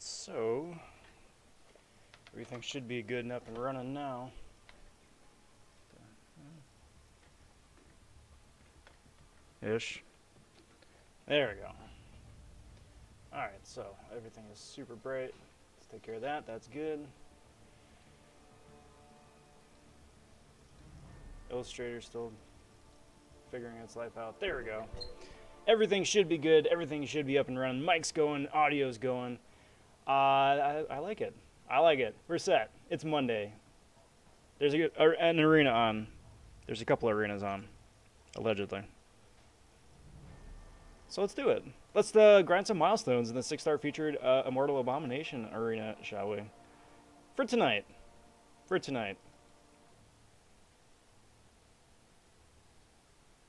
So everything should be good and up and running now. Ish. There we go. Alright, so everything is super bright. Let's take care of that. That's good. Illustrator still figuring its life out. There we go. Everything should be good. Everything should be up and running. Mic's going. Audio's going. I like it. I like it. We're set. It's Monday. There's an arena on. There's a couple of arenas on, allegedly. So let's do it. Let's grind some milestones in the 6-star featured Immortal Abomination arena, shall we? For tonight.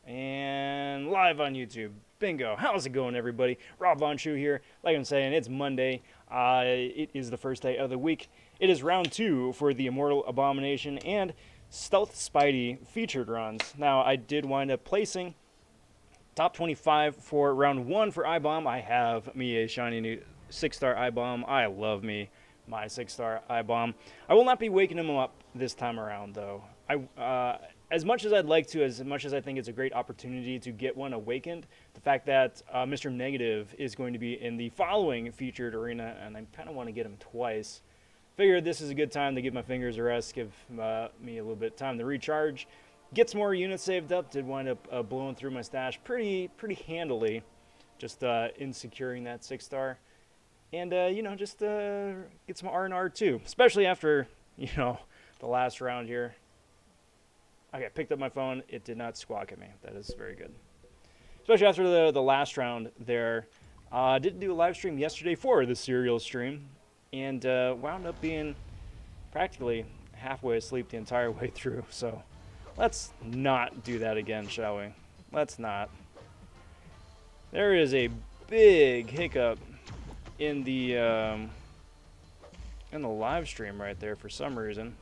And live on YouTube. Bingo. How's it going, everybody? Rob vonShoe here. Like I'm saying, it's Monday. It is the first day of the week. It is round 2 for the Immortal Abomination and Stealth Spidey featured runs. Now, I did wind up placing top 25 for round 1 for I-Bomb. I have me a shiny new 6-star I-Bomb. I love me my 6-star I-Bomb. I will not be waking him up this time around, though. As much as I'd like to, as much as I think it's a great opportunity to get one awakened, the fact that Mr. Negative is going to be in the following featured arena, and I kind of want to get him twice. Figured this is a good time to give my fingers a rest, give me a little bit of time to recharge, get some more units saved up. Did wind up blowing through my stash pretty handily, just in securing that 6-star, and just get some R&R too, especially after the last round here. Okay, picked up my phone. It did not squawk at me. That is very good. Especially after the last round there. Didn't do a live stream yesterday for the serial stream. And wound up being practically halfway asleep the entire way through. So let's not do that again, shall we? Let's not. There is a big hiccup in the live stream right there for some reason.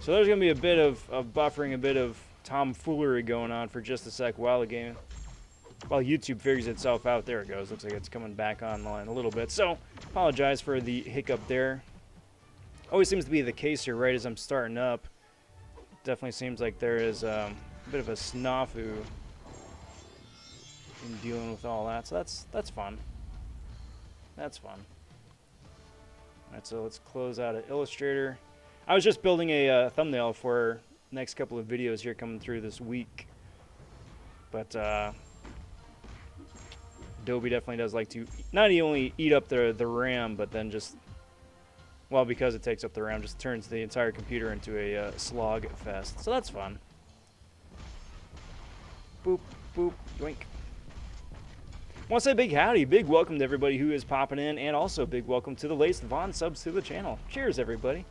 So there's going to be a bit of buffering, a bit of tomfoolery going on for just a sec while YouTube figures itself out. There it goes. Looks like it's coming back online a little bit. So apologize for the hiccup there. Always seems to be the case here right as I'm starting up. Definitely seems like there is a bit of a snafu in dealing with all that. So that's fun. That's fun. Alright, so let's close out an Illustrator. I was just building a thumbnail for next couple of videos here coming through this week. But Adobe definitely does like to not only eat up the RAM, but then just, well, because it takes up the RAM, just turns the entire computer into a slog fest. So that's fun. Boop, boop, yoink. Want to say big howdy, big welcome to everybody who is popping in, and also big welcome to the latest Von subs to the channel. Cheers, everybody.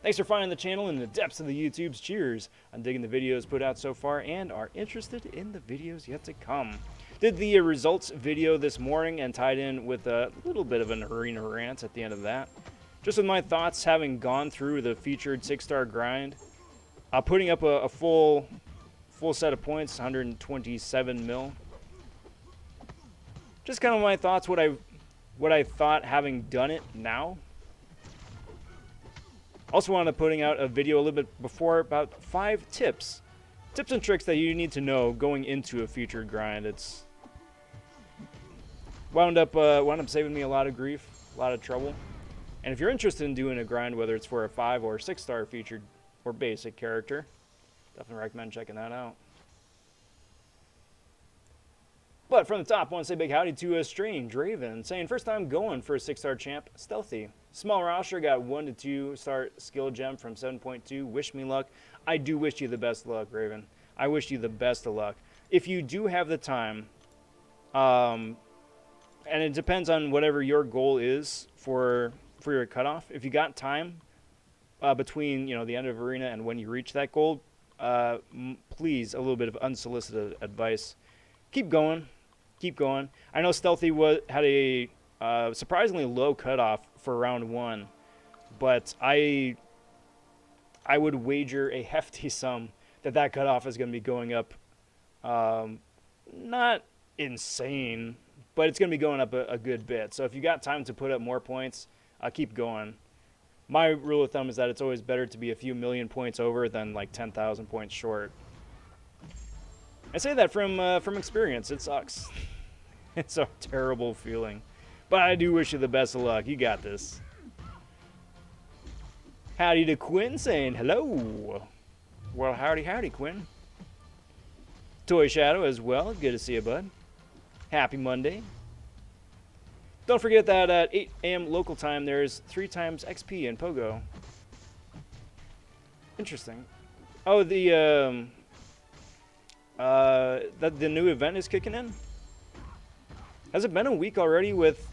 Thanks for finding the channel in the depths of the YouTubes. Cheers on digging the videos put out so far and are interested in the videos yet to come. Did the results video this morning and tied in with a little bit of an arena rant at the end of that. Just with my thoughts having gone through the featured 6-star grind. Putting up a full set of points, 127 mil. Just kind of my thoughts, what I thought having done it now. Also wanted putting out a video a little bit before about 5 tips and tricks that you need to know going into a featured grind. It's wound up saving me a lot of grief, a lot of trouble. And if you're interested in doing a grind, whether it's for a 5 or 6-star featured or basic character, definitely recommend checking that out. But from the top, I want to say big howdy to a Strange Raven, saying first time going for a 6-star champ, Stealthy. Small roster, got 1 to 2-star skill gem from 7.2. Wish me luck. I do wish you the best of luck, Raven. I wish you the best of luck. If you do have the time, and it depends on whatever your goal is for your cutoff. If you got time between the end of arena and when you reach that goal, please, a little bit of unsolicited advice. Keep going. Keep going. I know Stealthy had a surprisingly low cutoff for round 1, but I would wager a hefty sum that cutoff is going to be going up. Not insane, but it's going to be going up a good bit. So if you got time to put up more points, keep going. My rule of thumb is that it's always better to be a few million points over than like 10,000 points short. I say that from experience. It sucks. It's a terrible feeling. But I do wish you the best of luck. You got this. Howdy to Quinn saying hello. Well, howdy, Quinn. Toy Shadow as well. Good to see you, bud. Happy Monday. Don't forget that at 8 a.m. local time, there's 3 times XP in Pogo. Interesting. Oh, the new event is kicking in? Has it been a week already with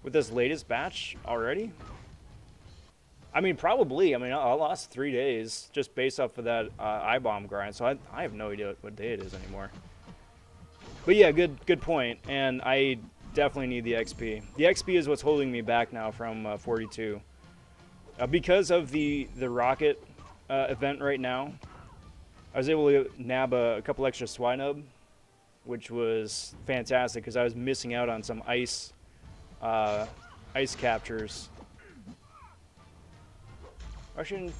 this latest batch already? I mean, probably. I mean, I lost 3 days just based off of that I-bomb grind, so I have no idea what day it is anymore. But yeah, good point, and I definitely need the XP. The XP is what's holding me back now from 42. Because of the rocket event right now, I was able to nab a couple extra Swinub, which was fantastic because I was missing out on some ice captures. Actually,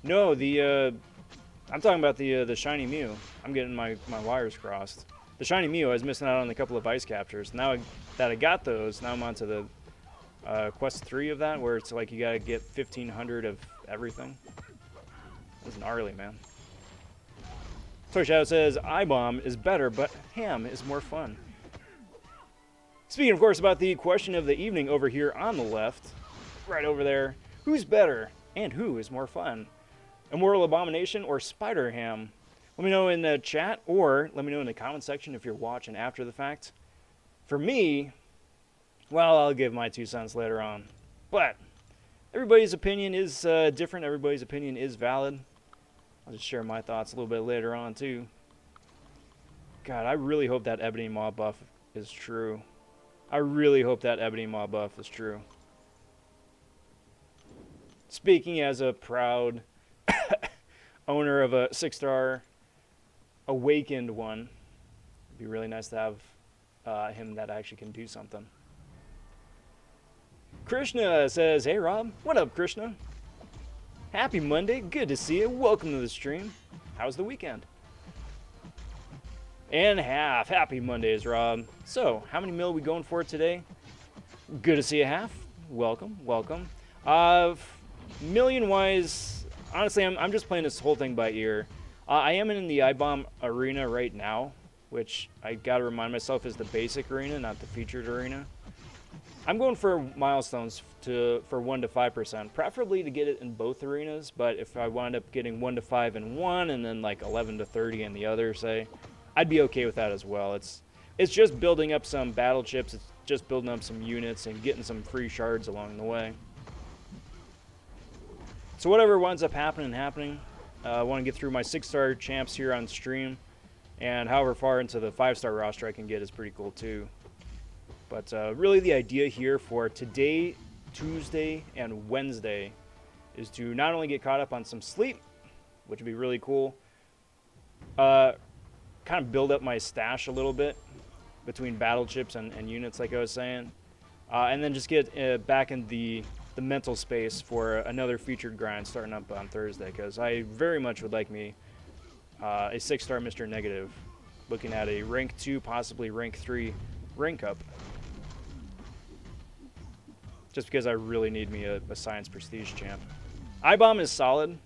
no, I'm talking about the shiny Mew. I'm getting my wires crossed. The shiny Mew, I was missing out on a couple of ice captures. Now that I got those, now I'm on to the quest 3 of that, where it's like you gotta get 1,500 of everything. That's gnarly, man. Toy Shadow says, I-bomb is better, but ham is more fun. Speaking, of course, about the question of the evening over here on the left, right over there, who's better and who is more fun? Immortal Abomination or Spider Ham? Let me know in the chat, or let me know in the comment section if you're watching after the fact. For me, well, I'll give my 2 cents later on. But everybody's opinion is different. Everybody's opinion is valid. I'll just share my thoughts a little bit later on, too. God, I really hope that Ebony Maw buff is true. I really hope that Ebony Maw buff is true. Speaking as a proud owner of a 6-star awakened one, it'd be really nice to have him that actually can do something. Krishna says, hey Rob, what up Krishna? Happy Monday, good to see you, welcome to the stream. How's the weekend? And half, happy Mondays Rob. So, how many mil are we going for today? Good to see you half, welcome. Million-wise, honestly, I'm just playing this whole thing by ear. I am in the I-bomb arena right now, which I gotta remind myself is the basic arena, not the featured arena. I'm going for milestones for 1 to 5%, preferably to get it in both arenas, but if I wind up getting 1 to 5 in one and then like 11 to 30 in the other, say, I'd be okay with that as well. It's just building up some battle chips, it's just building up some units and getting some free shards along the way. So whatever winds up happening, I want to get through my 6-star champs here on stream, and however far into the 5-star roster I can get is pretty cool too. But really the idea here for today, Tuesday, and Wednesday is to not only get caught up on some sleep, which would be really cool, kind of build up my stash a little bit between battle chips and units like I was saying, and then just get back in the mental space for another featured grind starting up on Thursday, because I very much would like me a 6-star Mr. Negative, looking at a rank 2, possibly rank 3 rank up, just because I really need me a Science Prestige champ. I-bomb is solid.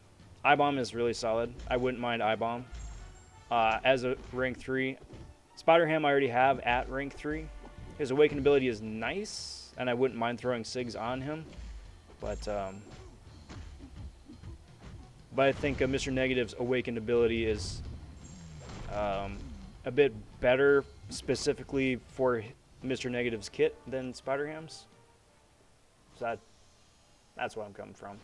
I-bomb is really solid. I wouldn't mind I-bomb as a rank 3. Spider Ham I already have at rank 3. His awakened ability is nice, and I wouldn't mind throwing SIGs on him. But I think Mr. Negative's awakened ability is a bit better specifically for Mr. Negative's kit than Spider Ham's. So that's where I'm coming from.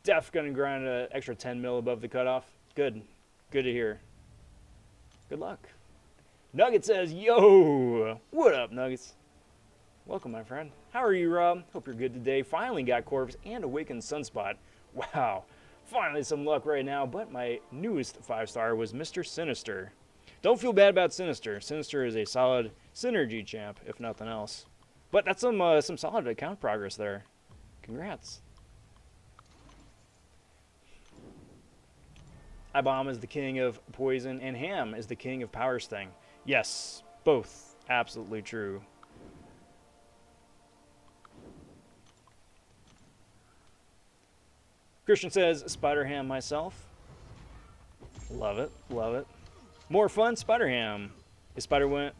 Def gonna grind an extra 10 mil above the cutoff. Good to hear. Good luck. Nugget says, yo, what up Nuggets? Welcome, my friend. How are you, Rob? Hope you're good today. Finally got Corpse and Awakened Sunspot. Wow. Finally some luck right now, but my newest 5-star was Mr. Sinister. Don't feel bad about Sinister. Sinister is a solid synergy champ, if nothing else. But that's some solid account progress there. Congrats. Ibom is the king of poison, and Ham is the king of power sting. Yes, both absolutely true. Christian says, Spider Ham myself. Love it, love it. More fun, Spider Ham. His spider.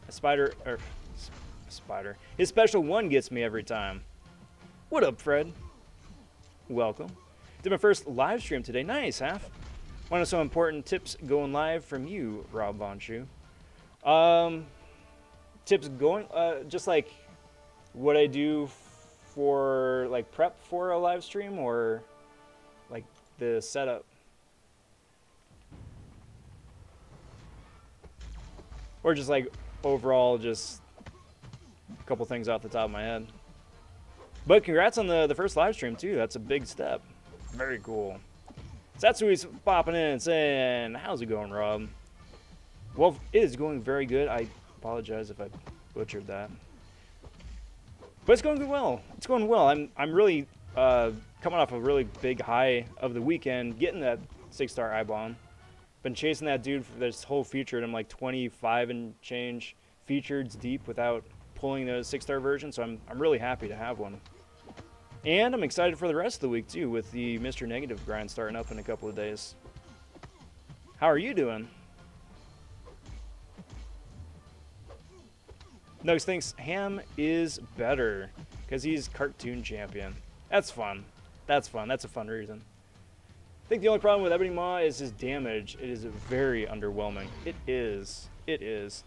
His special one gets me every time. What up, Fred? Welcome. Did my first live stream today. Nice, Half. Wanted some important tips going live from you, Rob vonShoe. Tips going, just like what I do for like prep for a live stream, or like the setup, or just like overall, just a couple things off the top of my head. But congrats on the first live stream too. That's a big step. Very cool. Satsui's popping in and saying, how's it going, Rob? Well, it is going very good. I apologize if I butchered that. But it's going well. It's going well. I'm really coming off a really big high of the weekend, getting that 6-star Ibom. Been chasing that dude for this whole feature, and I'm like 25 and change features deep without pulling the 6-star version, so I'm really happy to have one. And I'm excited for the rest of the week too, with the Mr. Negative grind starting up in a couple of days. How are you doing? Nugs thinks Ham is better because he's cartoon champion. That's fun. That's fun. That's a fun reason. I think the only problem with Ebony Maw is his damage. It is very underwhelming. It is. It is.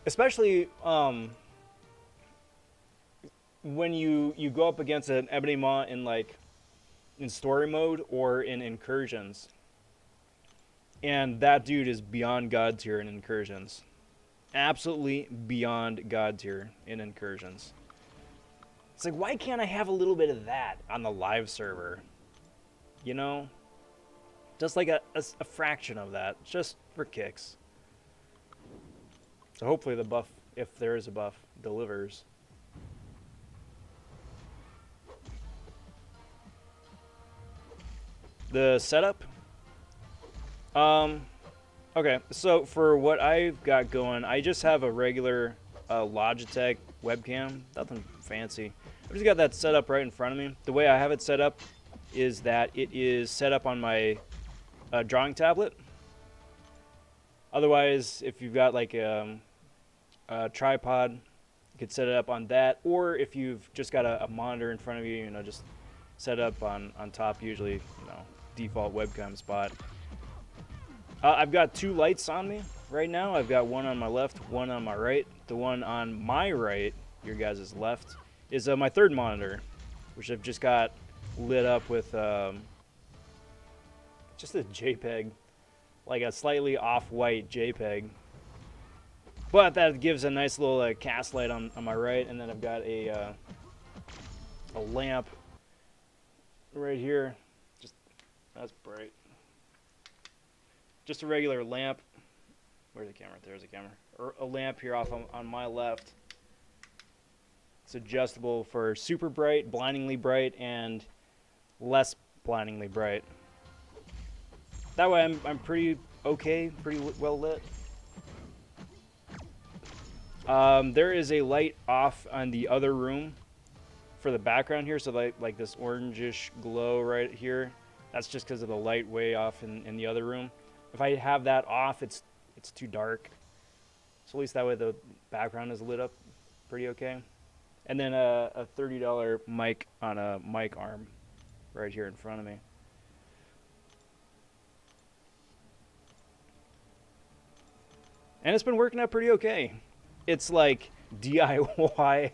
Especially when you go up against an Ebony Maw in story mode or in incursions, and that dude is beyond god tier in incursions, absolutely beyond god tier in incursions. It's like, why can't I have a little bit of that on the live server? You know, just like a fraction of that, just for kicks. So hopefully the buff, if there is a buff, delivers. The setup? Okay, so for what I've got going, I just have a regular Logitech webcam, nothing fancy. I've just got that set up right in front of me. The way I have it set up is that it is set up on my drawing tablet. Otherwise, if you've got like a tripod, you could set it up on that, or if you've just got a monitor in front of you, you know, just set up on top, usually, you know, default webcam spot. I've got 2 lights on me right now. I've got one on my left, one on my right. The one on my right, your guys' left, is my 3rd monitor, which I've just got lit up with just a JPEG, like a slightly off-white JPEG. But that gives a nice little cast light on my right, and then I've got a lamp right here. Just, that's bright. Just a regular lamp. Where's the camera? There's the camera. Or a lamp here off on my left. It's adjustable for super bright, blindingly bright, and less blindingly bright. That way I'm pretty okay, pretty well lit. There is a light off on the other room for the background here, so like this orangish glow right here. That's just because of the light way off in the other room. If I have that off, it's too dark. So at least that way the background is lit up pretty okay. And then a $30 mic on a mic arm right here in front of me. And it's been working out pretty okay. It's like DIY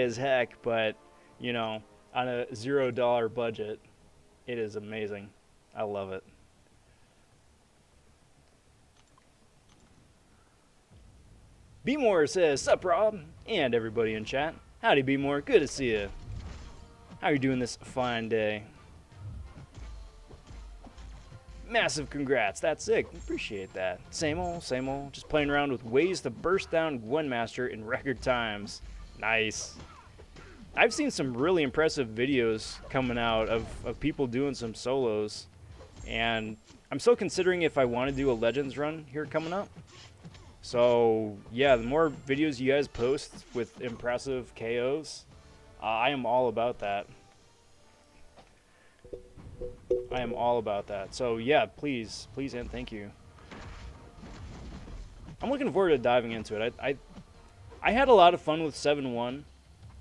as heck, but you know, on a $0 budget, it is amazing. I love it. B More says, "Sup, Rob?" and everybody in chat. Howdy, B More. Good to see you. How are you doing this fine day? Massive congrats. That's sick. Appreciate that. Same old, same old. Just playing around with ways to burst down Gwynmaster in record times. Nice. I've seen some really impressive videos coming out of people doing some solos. And I'm still considering if I want to do a Legends run here coming up. So, yeah, the more videos you guys post with impressive KOs, I am all about that. I am all about that. So, yeah, please, and thank you. I'm looking forward to diving into it. I had a lot of fun with 7-1.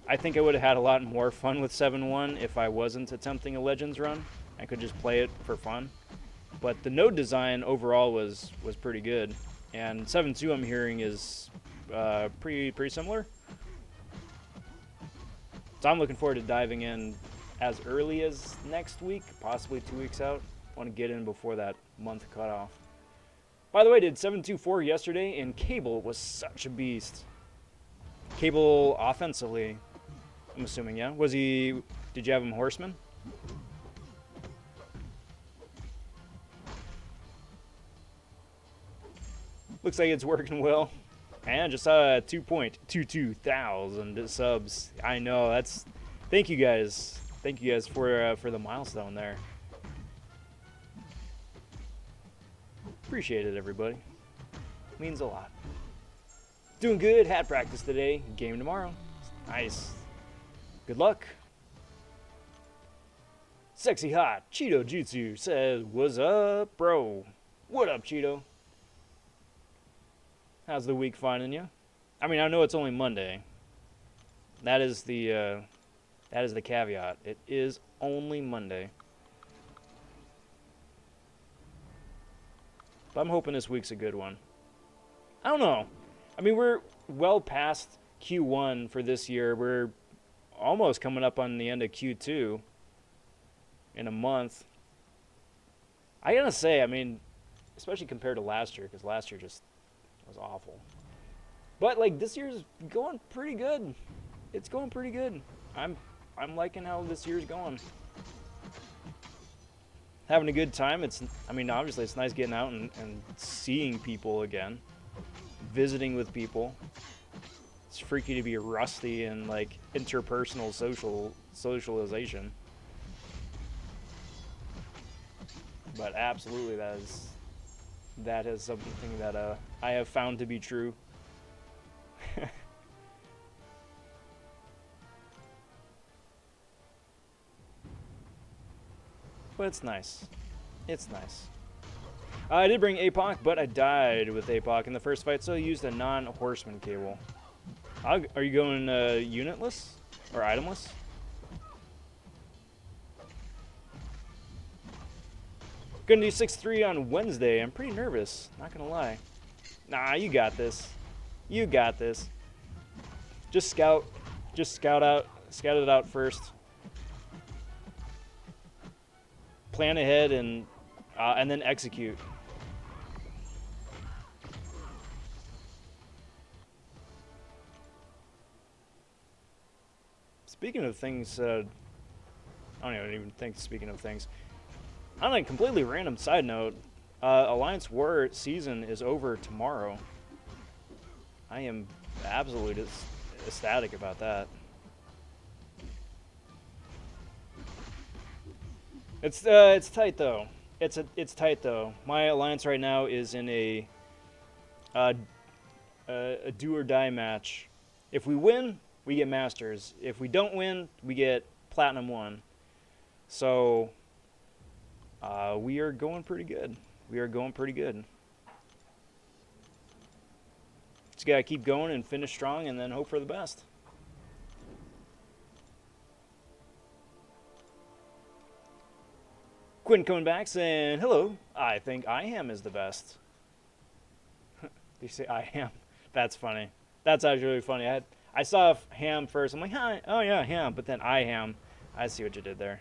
I think I would have had a lot more fun with 7-1 if I wasn't attempting a Legends run. I could just play it for fun. But the node design overall was pretty good. And 7-2 I'm hearing is pretty similar. So I'm looking forward to diving in as early as next week, possibly 2 weeks out. I want to get in before that month cutoff. By the way, did 7-2-4 yesterday, and Cable was such a beast. Cable offensively, I'm assuming, yeah? Was he, did you have him horseman? Looks like it's working well. And just saw 2.22 thousand subs. I know, that's, thank you guys. Thank you guys for the milestone there. Appreciate it, everybody. Means a lot. Doing good. Hat practice today. Game tomorrow. Nice. Good luck. Sexy Hot Cheeto Jutsu says, "What's up, bro? What up, Cheeto? How's the week finding you?" I mean, I know it's only Monday. That is the caveat. It is only Monday. But I'm hoping this week's a good one. I don't know. I mean, we're well past Q1 for this year. We're almost coming up on the end of Q2 in a month. I gotta say, I mean, especially compared to last year, because last year just was awful. But like this year's going pretty good. It's going pretty good. I'm liking how this year's going. Having a good time. I mean, obviously it's nice getting out and seeing people again. Visiting with people. It's freaky to be rusty in like interpersonal socialization. But absolutely that is something that I have found to be true. But it's nice. It's nice. I did bring APOC, but I died with APOC in the first fight, so I used a non-horseman cable. Are you going unitless or itemless? Gonna do 6-3 on Wednesday. I'm pretty nervous, not gonna lie. Nah, you got this. You got this. Just scout it out first. Plan ahead and then execute. Speaking of things, I don't even think speaking of things. On a completely random side note, Alliance War season is over tomorrow. I am absolutely just ecstatic about that. It's tight though. It's tight though. My alliance right now is in a do or die match. If we win, we get Masters. If we don't win, we get Platinum 1. So we are going pretty good. We are going pretty good. Just gotta keep going and finish strong, and then hope for the best. Quinn coming back saying, "Hello, I think I am is the best." You say I am? That's funny. That's actually really funny. I saw Ham first. I'm like, hi, oh yeah, Ham. But then I am. I see what you did there.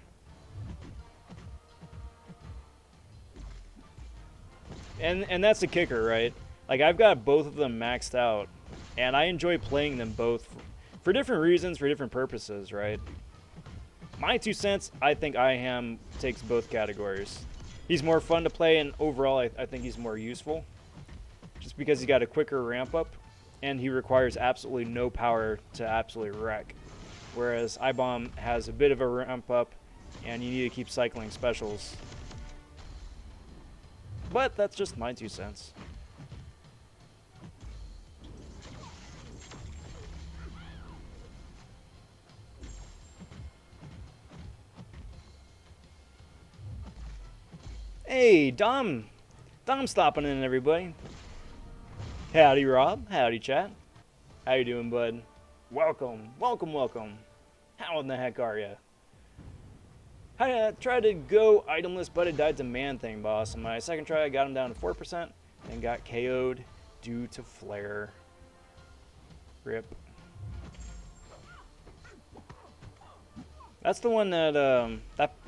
And that's the kicker, right? Like I've got both of them maxed out, and I enjoy playing them both For different reasons, for different purposes, right? My 2 cents, I think IHAM takes both categories. He's more fun to play, and overall, I think he's more useful. Just because he's got a quicker ramp up, and he requires absolutely no power to absolutely wreck. Whereas iBomb has a bit of a ramp up, and you need to keep cycling specials. But that's just my 2 cents. Hey, Dom stopping in, everybody. Howdy, Rob. Howdy, chat. How you doing, bud? Welcome. How in the heck are ya? I tried to go itemless, but it died to Man-Thing, boss. On my second try, I got him down to 4%, and got KO'd due to flare. Rip. That's the one that,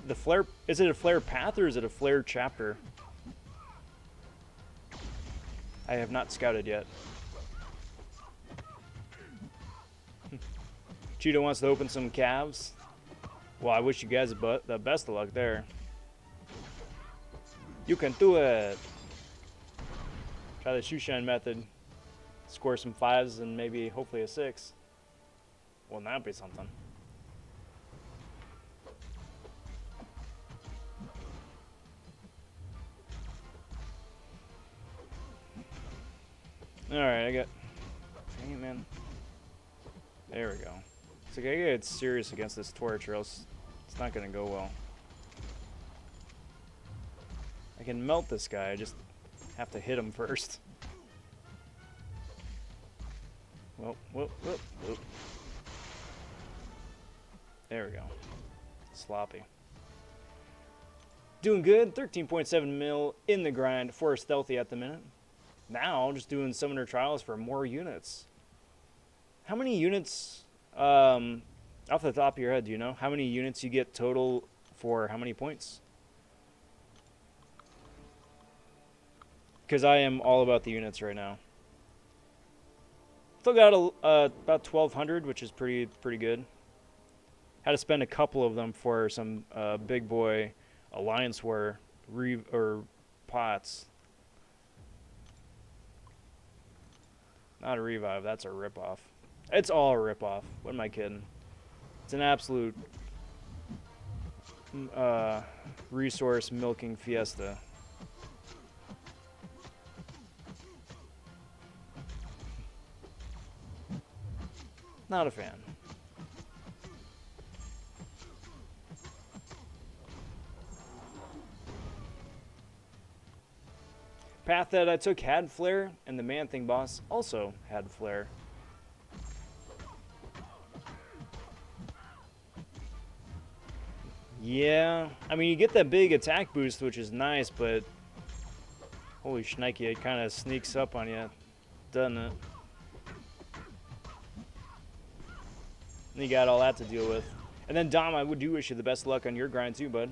the flare, is it a flare path or is it a flare chapter? I have not scouted yet. Cheeto wants to open some calves. Well, I wish you guys the best of luck there. You can do it. Try the shoe shine method. Score some 5s and maybe, hopefully, a 6. Wouldn't that be something? Alright, I got... Dang it, man. There we go. It's like I gotta get serious against this torch or else it's not gonna go well. I can melt this guy, I just have to hit him first. Whoop, whoop, whoop, whoop. There we go. Sloppy. Doing good. 13.7 mil in the grind for stealthy at the minute. Now, just doing summoner trials for more units. How many units, off the top of your head, do you know? How many units you get total for how many points? Because I am all about the units right now. Still got about 1,200, which is pretty good. Had to spend a couple of them for some big boy Alliance War pots. Not a revive, that's a ripoff. It's all a ripoff. What am I kidding? It's an absolute resource milking fiesta. Not a fan. Path that I took had flare, and the Man-Thing boss also had flare. Yeah, I mean, you get that big attack boost, which is nice, but holy shnikey, it kind of sneaks up on you, doesn't it? And you got all that to deal with. And then, Dom, I do wish you the best of luck on your grind too, bud.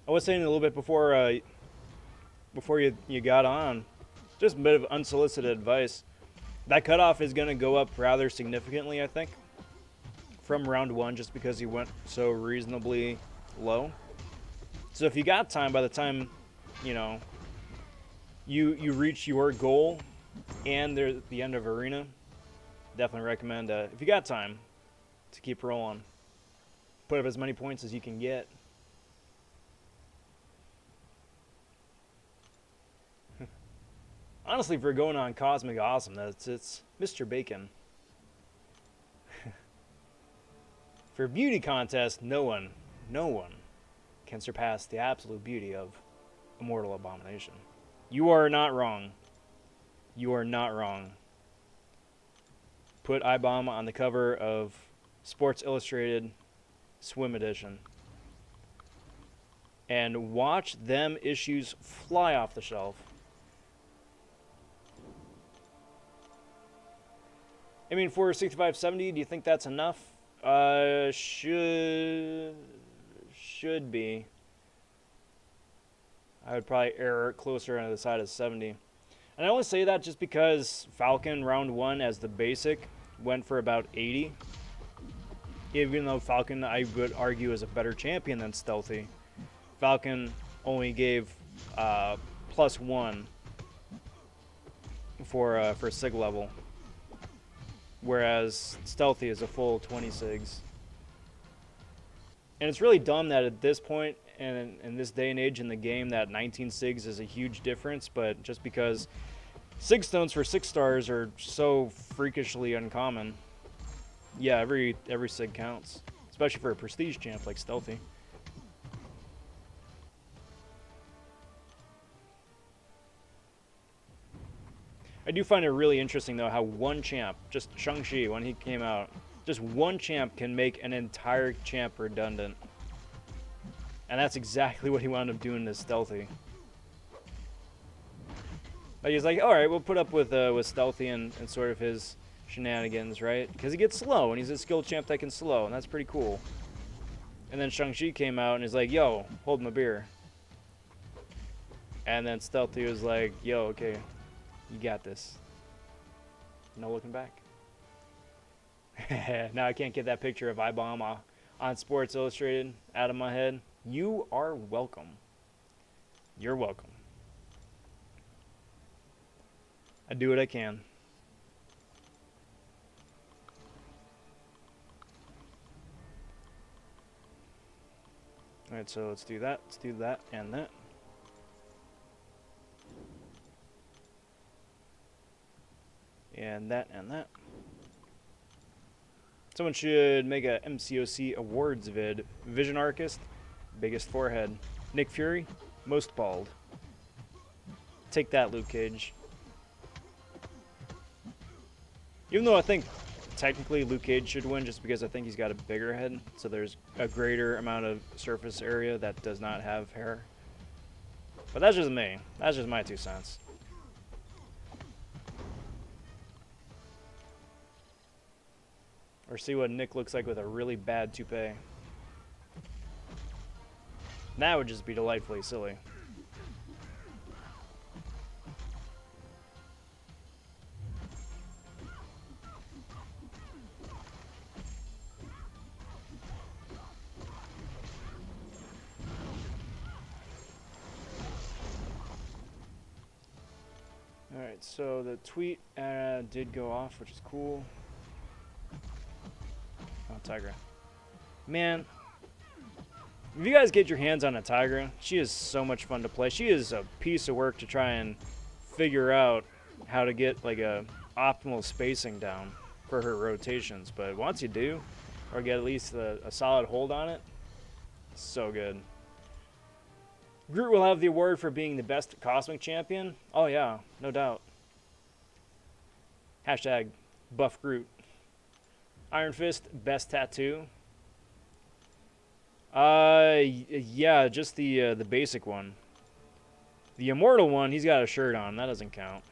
I was saying a little bit before you got on, just a bit of unsolicited advice. That cutoff is going to go up rather significantly, I think, from round 1, just because he went so reasonably low. So if you got time, by the time, you know, you reach your goal and they're at the end of arena, definitely recommend, if you got time, to keep rolling. Put up as many points as you can get. Honestly, for going on Cosmic Awesome, it's Mr. Bacon. For beauty contest, no one can surpass the absolute beauty of Immortal Abomination. You are not wrong. You are not wrong. Put iBomb on the cover of Sports Illustrated Swim Edition. And watch them issues fly off the shelf. I mean, for 6570, do you think that's enough? Should be. I would probably err closer on the side of 70. And I only say that just because Falcon round 1 as the basic went for about 80. Even though Falcon, I would argue, is a better champion than Stealthy. Falcon only gave +1 for sig level, whereas Stealthy is a full 20 sigs. And it's really dumb that at this point and in this day and age in the game that 19 sigs is a huge difference, but just because sig stones for 6 stars are so freakishly uncommon, yeah, every sig counts, especially for a prestige champ like Stealthy. I do find it really interesting though how one champ, just Shang-Chi when he came out, just one champ can make an entire champ redundant. And that's exactly what he wound up doing to Stealthy. Like he's like, alright, we'll put up with Stealthy and sort of his shenanigans, right? Because he gets slow, and he's a skill champ that can slow, and that's pretty cool. And then Shang-Chi came out and he's like, yo, hold my beer. And then Stealthy was like, yo, okay, you got this. No looking back. Now I can't get that picture of iBomb on Sports Illustrated out of my head. You are welcome. You're welcome. I do what I can. Alright, so let's do that. Let's do that and that. And that and that. Someone should make a MCOC awards vid. Vision Archist, biggest forehead. Nick Fury, most bald. Take that, Luke Cage. Even though I think technically Luke Cage should win just because I think he's got a bigger head, so there's a greater amount of surface area that does not have hair. But that's just me. That's just my 2 cents. Or see what Nick looks like with a really bad toupee. That would just be delightfully silly. Alright, so the tweet did go off, which is cool. Oh, Tigra. Man, if you guys get your hands on a Tigra, she is so much fun to play. She is a piece of work to try and figure out how to get like a optimal spacing down for her rotations. But once you do, or get at least a solid hold on it, so good. Groot will have the award for being the best Cosmic Champion. Oh yeah, no doubt. Hashtag buff Groot. Iron Fist, best tattoo. Yeah, just the basic one. The Immortal one, he's got a shirt on. That doesn't count.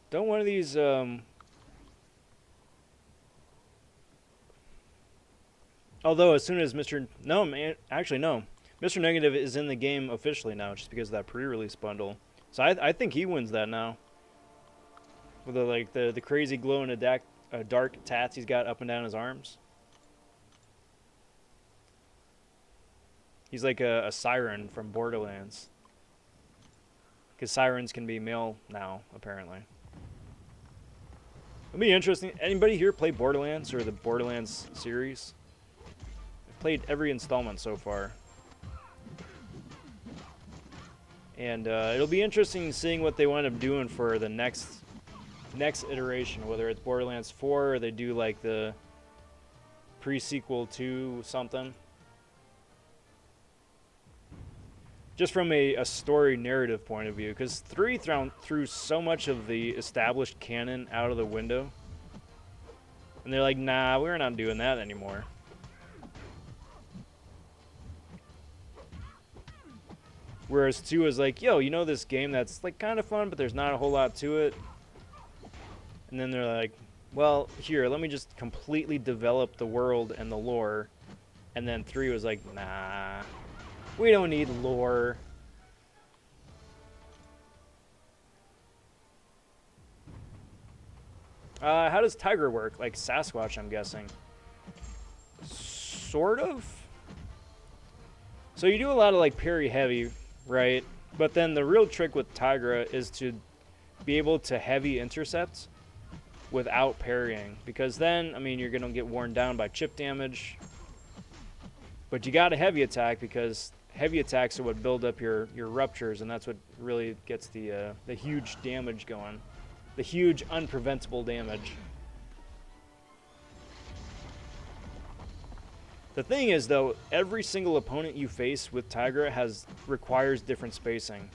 Don't one of these although as soon as no, man, actually no. Mr. Negative is in the game officially now, just because of that pre-release bundle. So I think he wins that now. With the crazy glow in the dark tats he's got up and down his arms. He's like a siren from Borderlands. Because sirens can be male now, apparently. It'll be interesting. Anybody here play Borderlands or the Borderlands series? I've played every installment so far. And it'll be interesting seeing what they wind up doing for the next iteration, whether it's Borderlands 4 or they do like the pre-sequel to something. Just from a story narrative point of view, because 3 threw so much of the established canon out of the window. And they're like, nah, we're not doing that anymore. Whereas 2 is like, yo, you know this game that's like kind of fun, but there's not a whole lot to it. And then they're like, well, here, let me just completely develop the world and the lore. And then 3 was like, nah, we don't need lore. How does Tiger work? Like Sasquatch, I'm guessing. Sort of. So you do a lot of like parry heavy, right? But then the real trick with Tigra is to be able to heavy intercept without parrying. Because then, I mean, you're going to get worn down by chip damage. But you got a heavy attack because heavy attacks are what build up your ruptures, and that's what really gets the huge damage going. The huge unpreventable damage. The thing is, though, every single opponent you face with Tigra requires different spacing,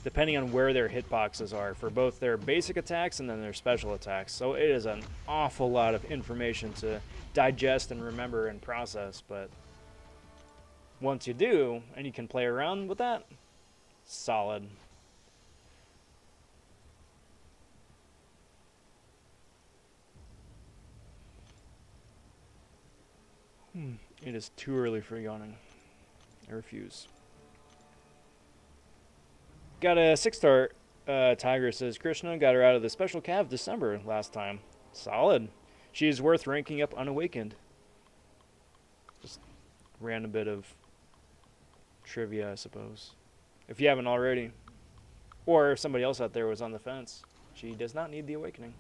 depending on where their hitboxes are, for both their basic attacks and then their special attacks. So it is an awful lot of information to digest and remember and process, but once you do, and you can play around with that, solid. It is too early for yawning. I refuse. Got a 6-star Tiger, says Krishna. Got her out of the special cav December last time. Solid. She is worth ranking up unawakened. Just random bit of trivia, I suppose. If you haven't already. Or if somebody else out there was on the fence. She does not need the awakening.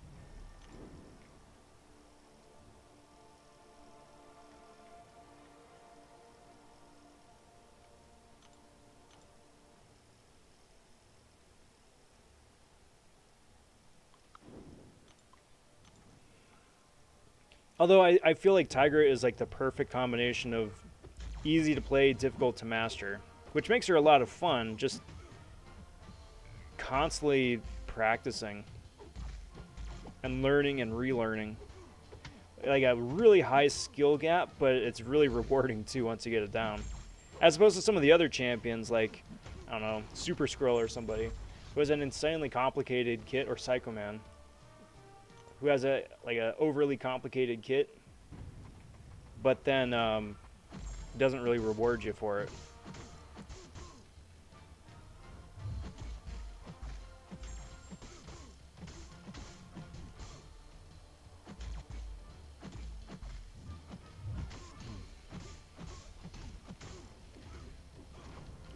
Although I feel like Tiger is like the perfect combination of easy to play, difficult to master, which makes her a lot of fun, just constantly practicing and learning and relearning. Like a really high skill gap, but it's really rewarding too once you get it down. As opposed to some of the other champions like, I don't know, Super Skrull or somebody, who has an insanely complicated kit, or Psycho Man, who has a overly complicated kit, but then doesn't really reward you for it.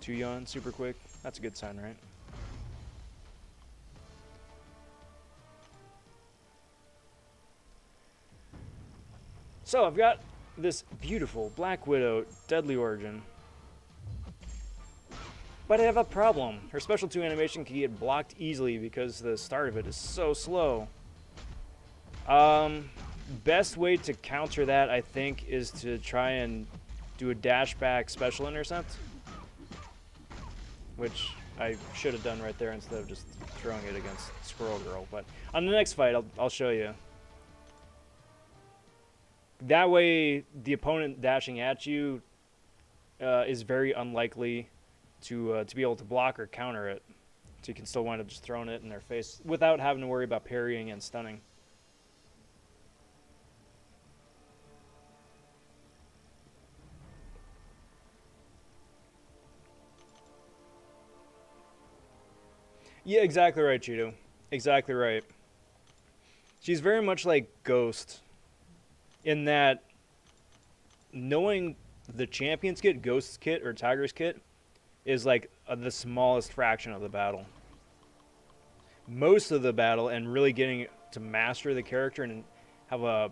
Two yawn super quick. That's a good sign, right? So I've got this beautiful Black Widow Deadly Origin. But I have a problem. Her special 2 animation can get blocked easily because the start of it is so slow. Best way to counter that, I think, is to try and do a dash back special intercept, which I should have done right there instead of just throwing it against Squirrel Girl. But on the next fight, I'll show you. That way, the opponent dashing at you is very unlikely to be able to block or counter it. So you can still wind up just throwing it in their face without having to worry about parrying and stunning. Yeah, exactly right, Cheeto. Exactly right. She's very much like Ghost, in that knowing the Champion's kit, Ghost's kit, or Tiger's kit is like the smallest fraction of the battle. Most of the battle, and really getting to master the character and have a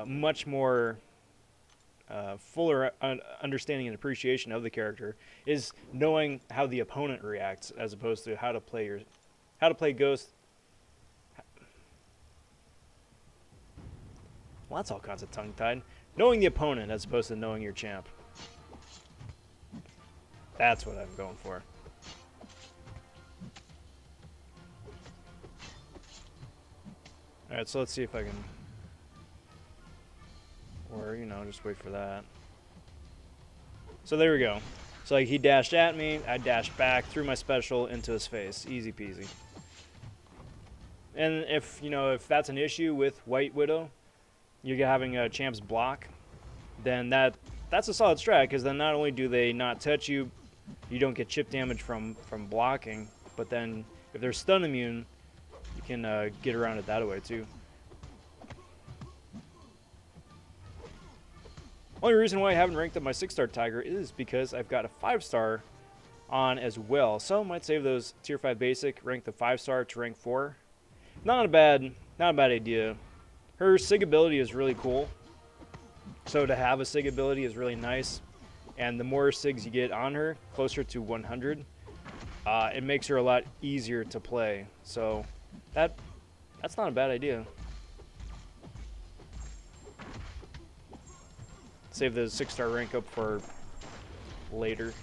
much more fuller understanding and appreciation of the character, is knowing how the opponent reacts as opposed to how to play Ghost. Well, that's all kinds of tongue-tied. Knowing the opponent as opposed to knowing your champ. That's what I'm going for. Alright, so let's see if I can... Or, you know, just wait for that. So there we go. So like he dashed at me, I dashed back, threw my special into his face. Easy peasy. And if you know if that's an issue with White Widow, you're having a champs block, then that's a solid strat, because then not only do they not touch you, you don't get chip damage from blocking, but then if they're stun immune, you can get around it that way too. Only reason why I haven't ranked up my 6-star Tiger is because I've got a 5-star on as well. So I might save those tier 5 basic, rank the 5-star to rank 4. Not a bad idea. Her sig ability is really cool. So to have a sig ability is really nice. And the more sigs you get on her, closer to 100, it makes her a lot easier to play. So that's not a bad idea. Save the 6-star rank up for later.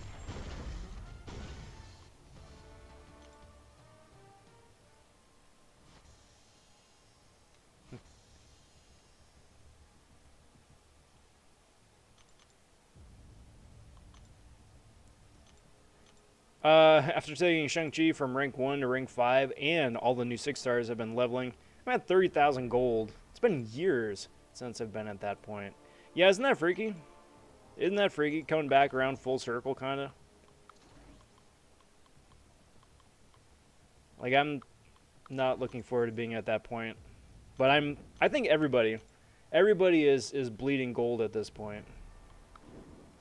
After taking Shang-Chi from rank 1 to rank 5, and all the new 6-stars I've been leveling, I'm at 30,000 gold. It's been years since I've been at that point. Yeah, isn't that freaky? Isn't that freaky? Coming back around full circle, kind of. Like, I'm not looking forward to being at that point. But I think everybody is bleeding gold at this point.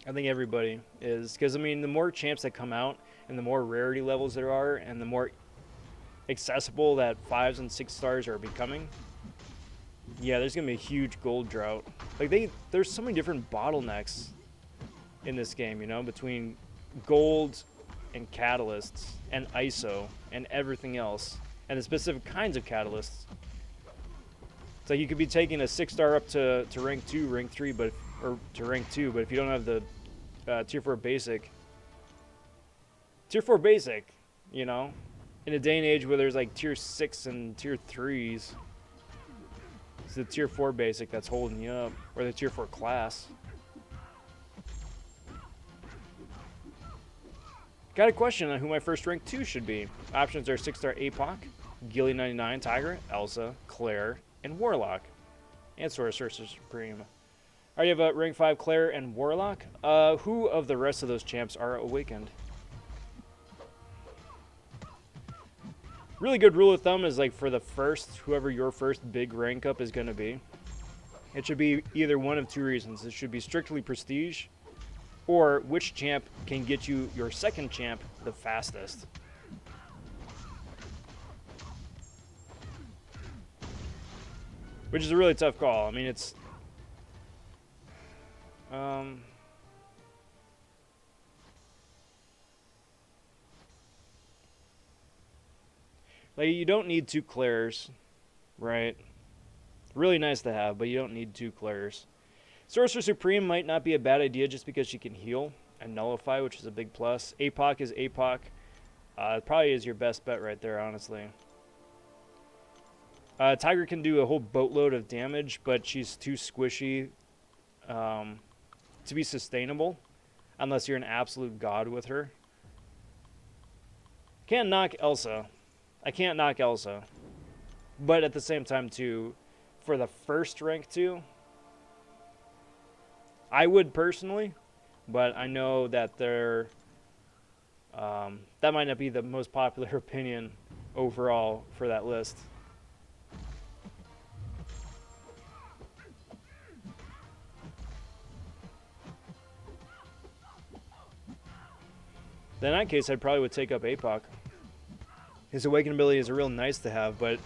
I think everybody is. Because, I mean, the more champs that come out, and the more rarity levels there are, and the more accessible that 5s and 6 stars are becoming, yeah, there's going to be a huge gold drought. Like, there's so many different bottlenecks in this game, you know, between gold and catalysts and ISO and everything else, and the specific kinds of catalysts. It's like you could be taking a 6-star up to rank 2, rank 3, or to rank 2, but if you don't have the tier 4 basic, you know, in a day and age where there's like tier 6 and tier 3s, it's the tier 4 basic that's holding you up, or the tier 4 class. Got a question on who my first rank 2 should be. Options are 6-star APOC, Gilly 99, Tiger, Elsa, Claire, and Warlock, and Sorcerer Supreme. I already have a rank 5 Claire and Warlock. Who of the rest of those champs are awakened? Really good rule of thumb is, like, for the first, whoever your first big rank up is going to be, it should be either one of 2 reasons. It should be strictly prestige, or which champ can get you your second champ the fastest. Which is a really tough call. I mean, it's like, you don't need 2 Claires, right? Really nice to have, but you don't need 2 Claires. Sorcerer Supreme might not be a bad idea just because she can heal and nullify, which is a big plus. APOC is APOC. It probably is your best bet right there, honestly. Tiger can do a whole boatload of damage, but she's too squishy to be sustainable unless you're an absolute god with her. Can't knock Elsa. I can't knock Elsa. But at the same time, too, for the first rank 2, I would personally, but I know that that might not be the most popular opinion overall for that list. Then in that case, I probably would take up APOC. His awaken ability is a real nice to have, but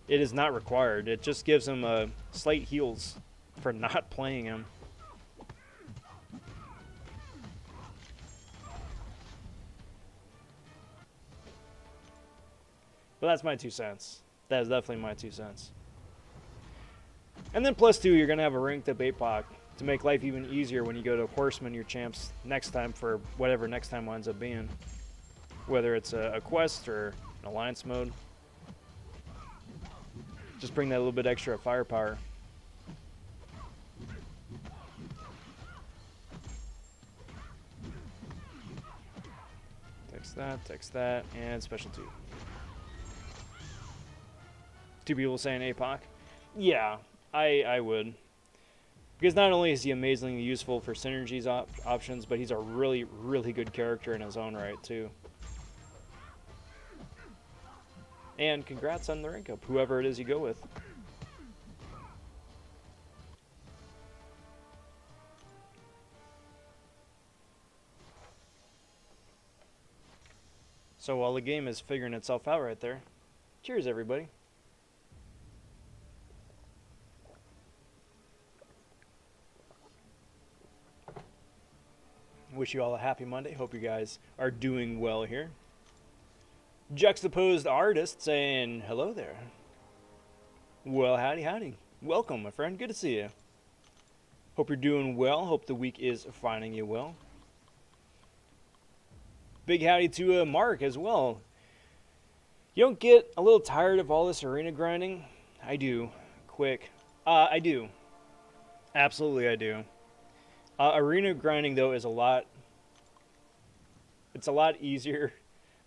it is not required. It just gives him slight heals for not playing him. But that's my 2 cents. That is definitely my 2 cents. And then +2, you're going to have a ranked up APOC to make life even easier when you go to Horseman, your champs, next time for whatever next time winds up being. Whether it's a quest or an alliance mode. Just bring that little bit extra firepower. Text that, and special 2. Two people saying APOC. Yeah, I would. Because not only is he amazingly useful for synergies options, but he's a really, really good character in his own right, too. And congrats on the rank up, whoever it is you go with. So while the game is figuring itself out right there, cheers everybody. Wish you all a happy Monday. Hope you guys are doing well here. Juxtaposed artist saying hello there. Well, howdy, howdy. Welcome, my friend. Good to see you. Hope you're doing well. Hope the week is finding you well. Big howdy to Mark as well. You don't get a little tired of all this arena grinding? I do. Quick. I do. Absolutely, I do. Arena grinding, though, is a lot... It's a lot easier,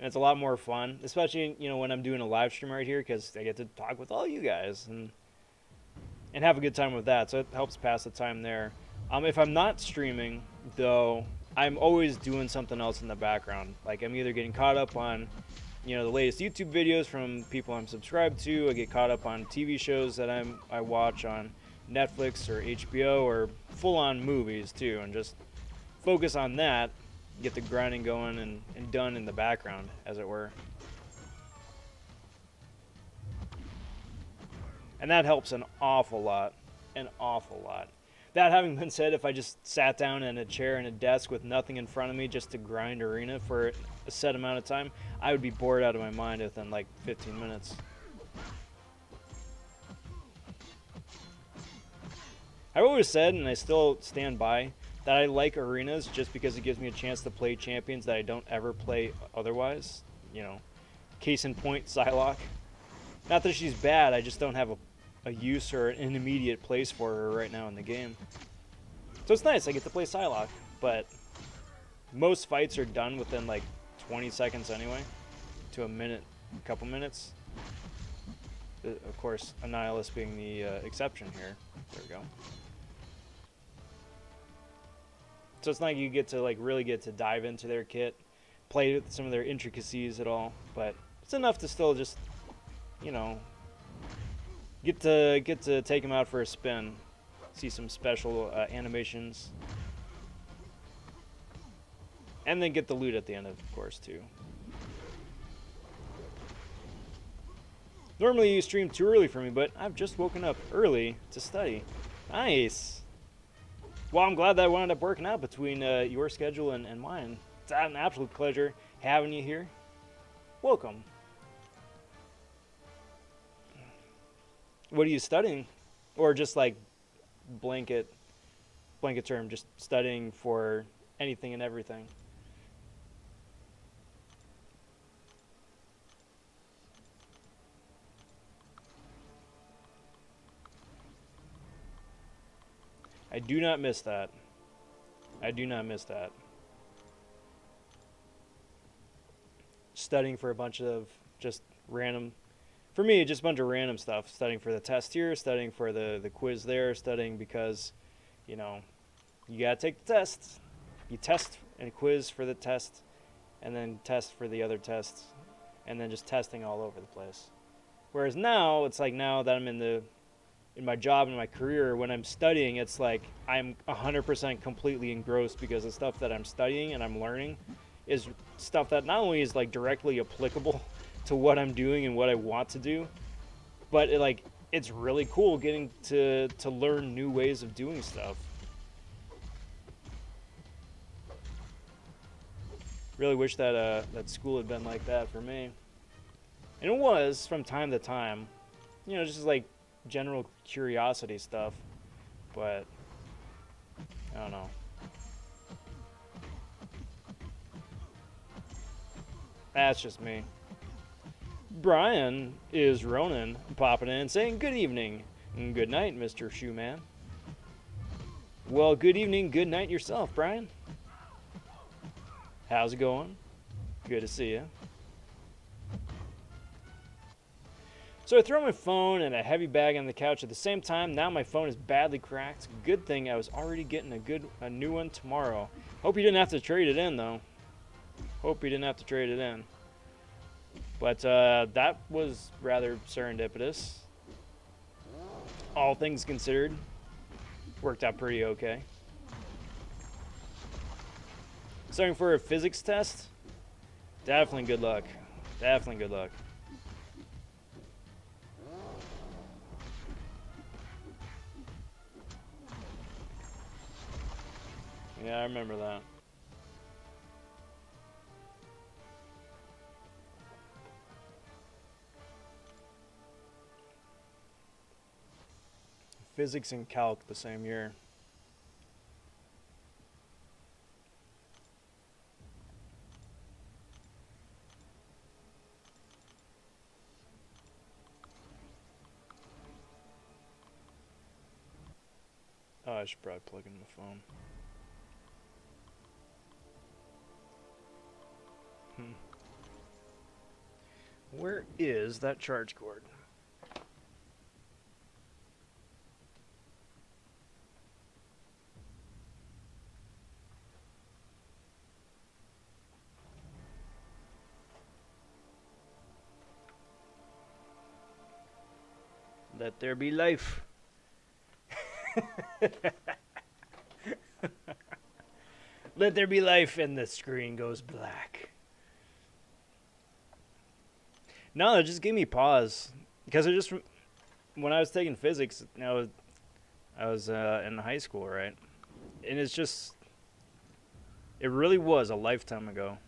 and it's a lot more fun. Especially, you know, when I'm doing a live stream right here, because I get to talk with all you guys and have a good time with that. So it helps pass the time there. If I'm not streaming, though, I'm always doing something else in the background. Like, I'm either getting caught up on, you know, the latest YouTube videos from people I'm subscribed to. I get caught up on TV shows that I watch on Netflix or HBO, or full-on movies too, and just focus on that, get the grinding going and done in the background, as it were. And that helps an awful lot. That having been said, if I just sat down in a chair and a desk with nothing in front of me just to grind arena for a set amount of time, I would be bored out of my mind within like 15 minutes. I've always said, and I still stand by, that I like arenas just because it gives me a chance to play champions that I don't ever play otherwise. You know, case in point, Psylocke. Not that she's bad, I just don't have a use or an immediate place for her right now in the game. So it's nice, I get to play Psylocke, but most fights are done within like 20 seconds anyway, to a minute, a couple minutes. Of course, Annihilus being the exception here. There we go. So it's not like you get to like really get to dive into their kit, play with some of their intricacies at all, but it's enough to still just, you know, get to take them out for a spin, see some special animations, and then get the loot at the end, of course, too. Normally you stream too early for me, but I've just woken up early to study. Nice. Well, I'm glad that wound up working out between your schedule and mine. It's an absolute pleasure having you here. Welcome. What are you studying? Or just like blanket term, just studying for anything and everything? I do not miss that. I do not miss that. Studying for a bunch of just random, for me, just a bunch of random stuff. Studying for the test here, studying for the quiz there, studying because, you know, you gotta take the tests. You test and quiz for the test, and then test for the other tests, and then just testing all over the place. Whereas now, it's like now that I'm in my job and my career, when I'm studying, it's like I'm 100% completely engrossed because the stuff that I'm studying and I'm learning is stuff that not only is like directly applicable to what I'm doing and what I want to do, but it's really cool getting to learn new ways of doing stuff. Really wish that that school had been like that for me. And it was from time to time, you know, just like general curiosity stuff, but I don't know. That's just me. Brian is Ronan popping in saying good evening and good night, Mr. Shoeman. Well, good evening, good night yourself, Brian. How's it going? Good to see you. So I throw my phone and a heavy bag on the couch at the same time. Now my phone is badly cracked. Good thing I was already getting a new one tomorrow. Hope you didn't have to trade it in, though. Hope you didn't have to trade it in. But that was rather serendipitous. All things considered, worked out pretty okay. Starting for a physics test? Definitely good luck. Definitely good luck. Yeah, I remember that. Physics and calc the same year. Oh, I should probably plug in my phone. Where is that charge cord? Let there be life. Let there be life, and the screen goes black. No, it just gave me pause because it just when I was taking physics, I was in high school, right? And it's just it really was a lifetime ago.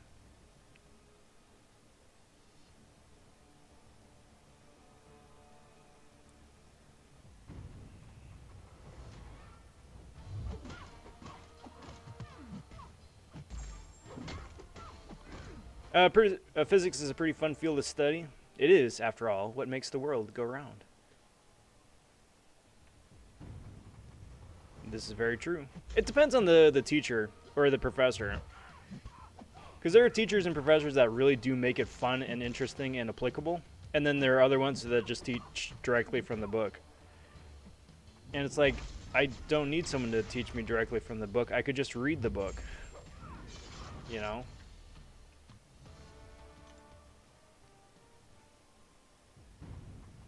Physics is a pretty fun field to study. It is, after all, what makes the world go round. This is very true. It depends on the teacher or the professor. Because there are teachers and professors that really do make it fun and interesting and applicable. And then there are other ones that just teach directly from the book. And it's like, I don't need someone to teach me directly from the book. I could just read the book. You know?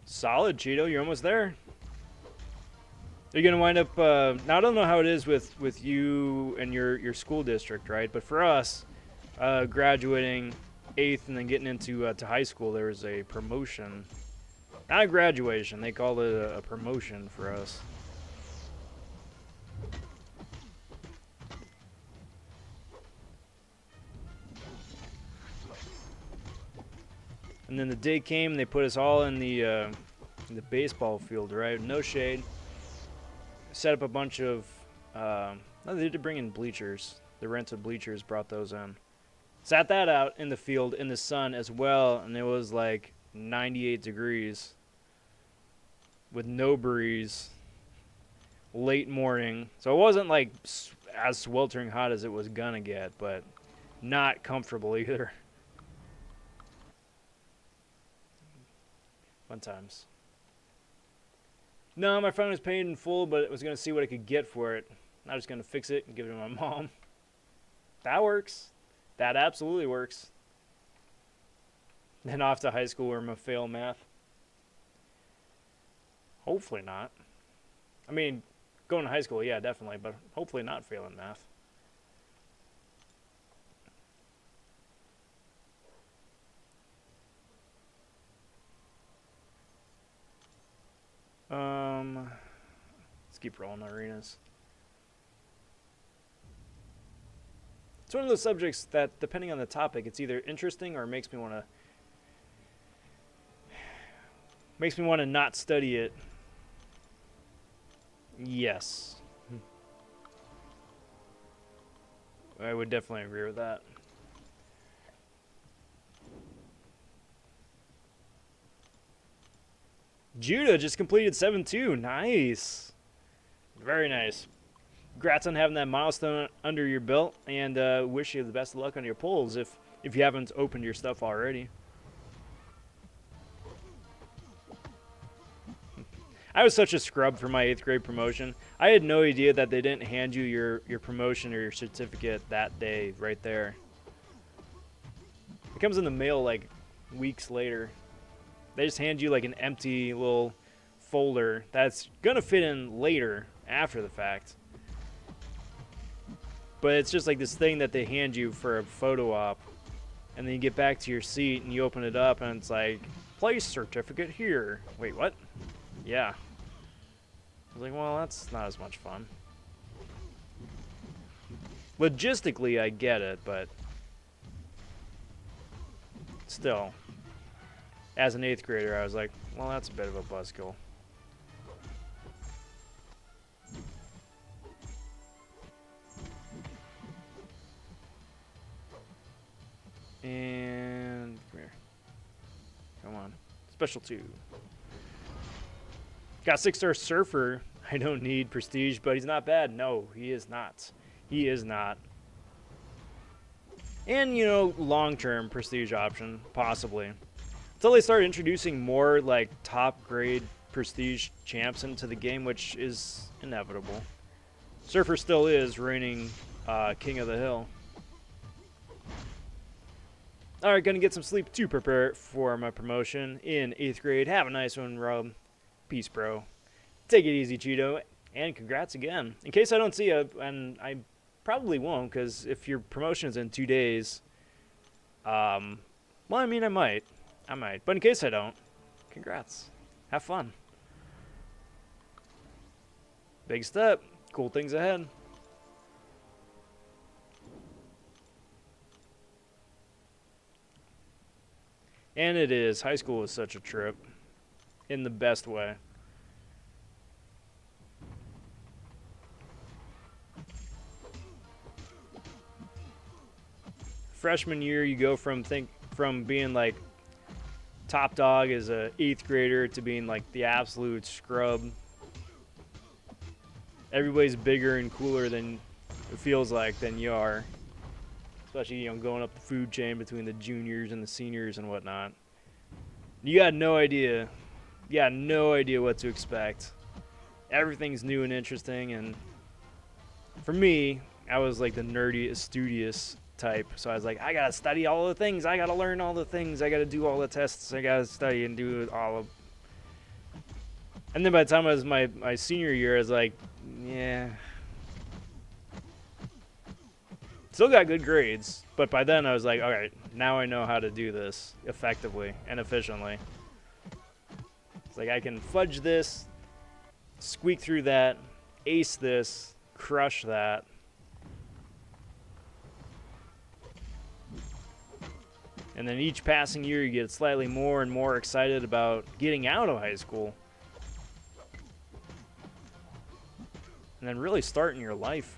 Solid, Cheeto. You're almost there. You're going to wind up... now, I don't know how it is with you and your school district, right? But for us, graduating 8th and then getting into to high school, there was a promotion. Not a graduation. They called it a promotion for us. And then the day came, they put us all in the baseball field, right? No shade. Set up a bunch of... no, they did bring in bleachers. The rented bleachers brought those in. Sat that out in the field in the sun as well, and it was like 98 degrees with no breeze. Late morning. So it wasn't like as sweltering hot as it was gonna get, but not comfortable either. Fun times. No, my phone was paid in full, but I was going to see what I could get for it. I was going to fix it and give it to my mom. That works. That absolutely works. Then off to high school where I'm going to fail math. Hopefully not. I mean, going to high school, yeah, definitely, but hopefully not failing math. Let's keep rolling arenas. It's one of those subjects that, depending on the topic, it's either interesting or makes me want to not study it. Yes. I would definitely agree with that. Judah just completed 7-2. Nice. Very nice. Congrats on having that milestone under your belt, and wish you the best of luck on your polls if you haven't opened your stuff already. I was such a scrub for my 8th grade promotion. I had no idea that they didn't hand you your promotion or your certificate that day right there. It comes in the mail like weeks later. They just hand you like an empty little folder that's gonna fit in later after the fact. But it's just like this thing that they hand you for a photo op. And then you get back to your seat and you open it up and it's like, place certificate here. Wait, what? Yeah. I was like, well, that's not as much fun. Logistically, I get it, but still, as an 8th grader, I was like, well, that's a bit of a buzzkill. And come here. Come on. Special 2. Got 6-star Surfer. I don't need prestige, but he's not bad. No, he is not. He is not. And, you know, long-term prestige option, possibly. Until they start introducing more, like, top-grade prestige champs into the game, which is inevitable. Surfer still is reigning king of the hill. Alright, gonna get some sleep to prepare for my promotion in 8th grade. Have a nice one, Rob. Peace, bro. Take it easy, Cheeto. And congrats again. In case I don't see you, and I probably won't, because if your promotion is in 2 days, well, I mean, I might. But in case I don't, congrats. Have fun. Big step. Cool things ahead. And it is. High school is such a trip. In the best way. Freshman year, you go from being like top dog as a 8th grader to being like the absolute scrub. Everybody's bigger and cooler than it feels like than you are. Especially, you know, going up the food chain between the juniors and the seniors and whatnot. You got no idea. You got no idea what to expect. Everything's new and interesting, and for me, I was like the nerdy, studious type. So I was like, I gotta study all the things. I gotta learn all the things. I gotta do all the tests. I gotta study and do all of. And then by the time I was my senior year, I was like, yeah. Still got good grades, but by then I was like, all right, now I know how to do this effectively and efficiently. It's like I can fudge this, squeak through that, ace this, crush that. And then each passing year you get slightly more and more excited about getting out of high school. And then really starting your life.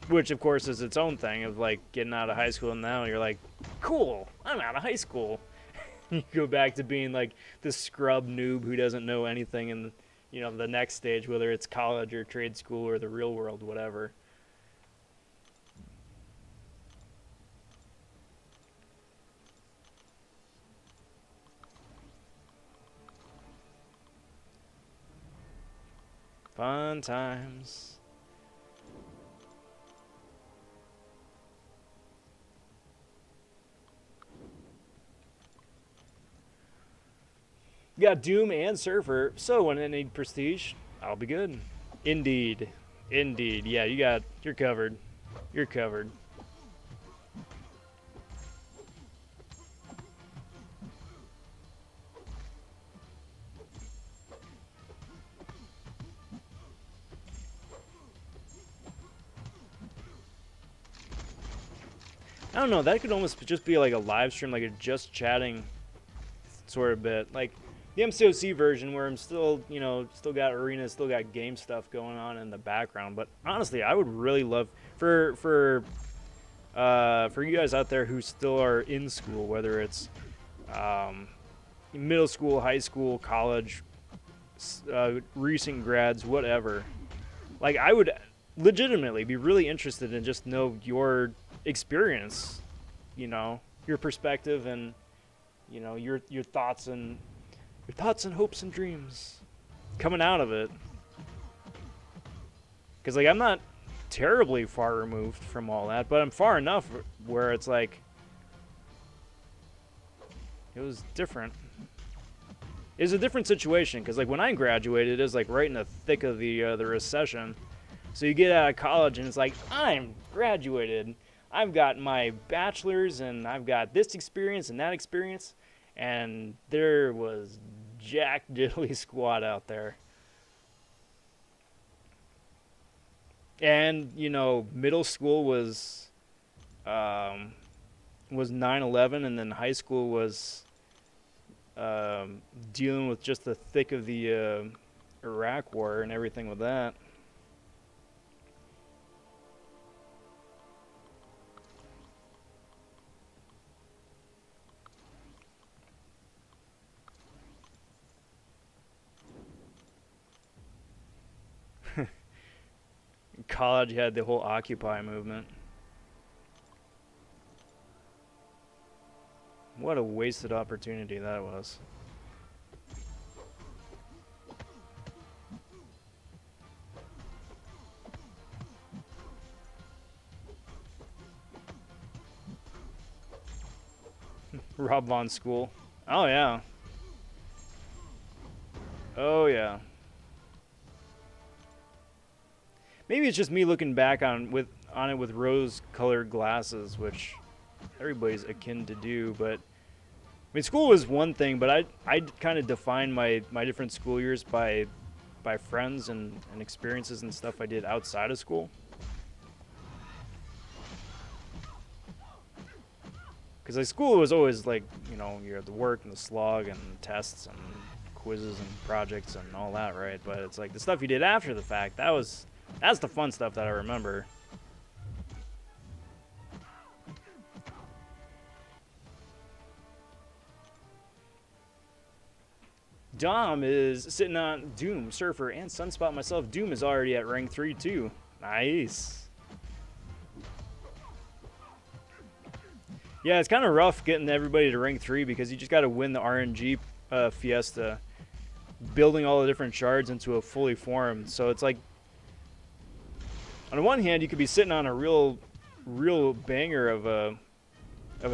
Which, of course, is its own thing of, like, getting out of high school, and now you're like, cool, I'm out of high school. You go back to being, like, this scrub noob who doesn't know anything in, you know, the next stage, whether it's college or trade school or the real world, whatever. Fun times. You got Doom and Surfer, so when I need prestige, I'll be good. Indeed. Indeed. Yeah, you're covered. You're covered. I don't know, that could almost just be like a live stream, like a just chatting sort of bit. Like the MCOC version where I'm still, you know, still got arena, still got game stuff going on in the background. But honestly, I would really love for you guys out there who still are in school, whether it's middle school, high school, college, recent grads, whatever. Like I would legitimately be really interested in just know your experience, you know, your perspective and you know, your thoughts and hopes and dreams coming out of it. Because like I'm not terribly far removed from all that, but I'm far enough where it's like it was different. It was a different situation because like when I graduated, it was like right in the thick of the recession. So you get out of college and it's like I'm graduated. I've got my bachelor's and I've got this experience and that experience, and there was jack diddly squat out there. And you know, middle school was 9/11, and then high school was dealing with just the thick of the Iraq War and everything with that. College had the whole Occupy movement. What a wasted opportunity that was. Rob Von School. Oh yeah. Oh yeah. Maybe it's just me looking back on it with rose-colored glasses, which everybody's akin to do. But I mean, school was one thing, but I kind of define my different school years by friends and experiences and stuff I did outside of school. Because like school was always like, you know, you had the work and the slog and tests and quizzes and projects and all that, right? But it's like the stuff you did after the fact, that's the fun stuff that I remember. Dom is sitting on Doom, Surfer, and Sunspot myself. Doom is already at rank 3 too. Nice. Yeah, it's kind of rough getting everybody to rank 3 because you just got to win the RNG fiesta, building all the different shards into a fully formed. So it's like, on the one hand, you could be sitting on a real banger of a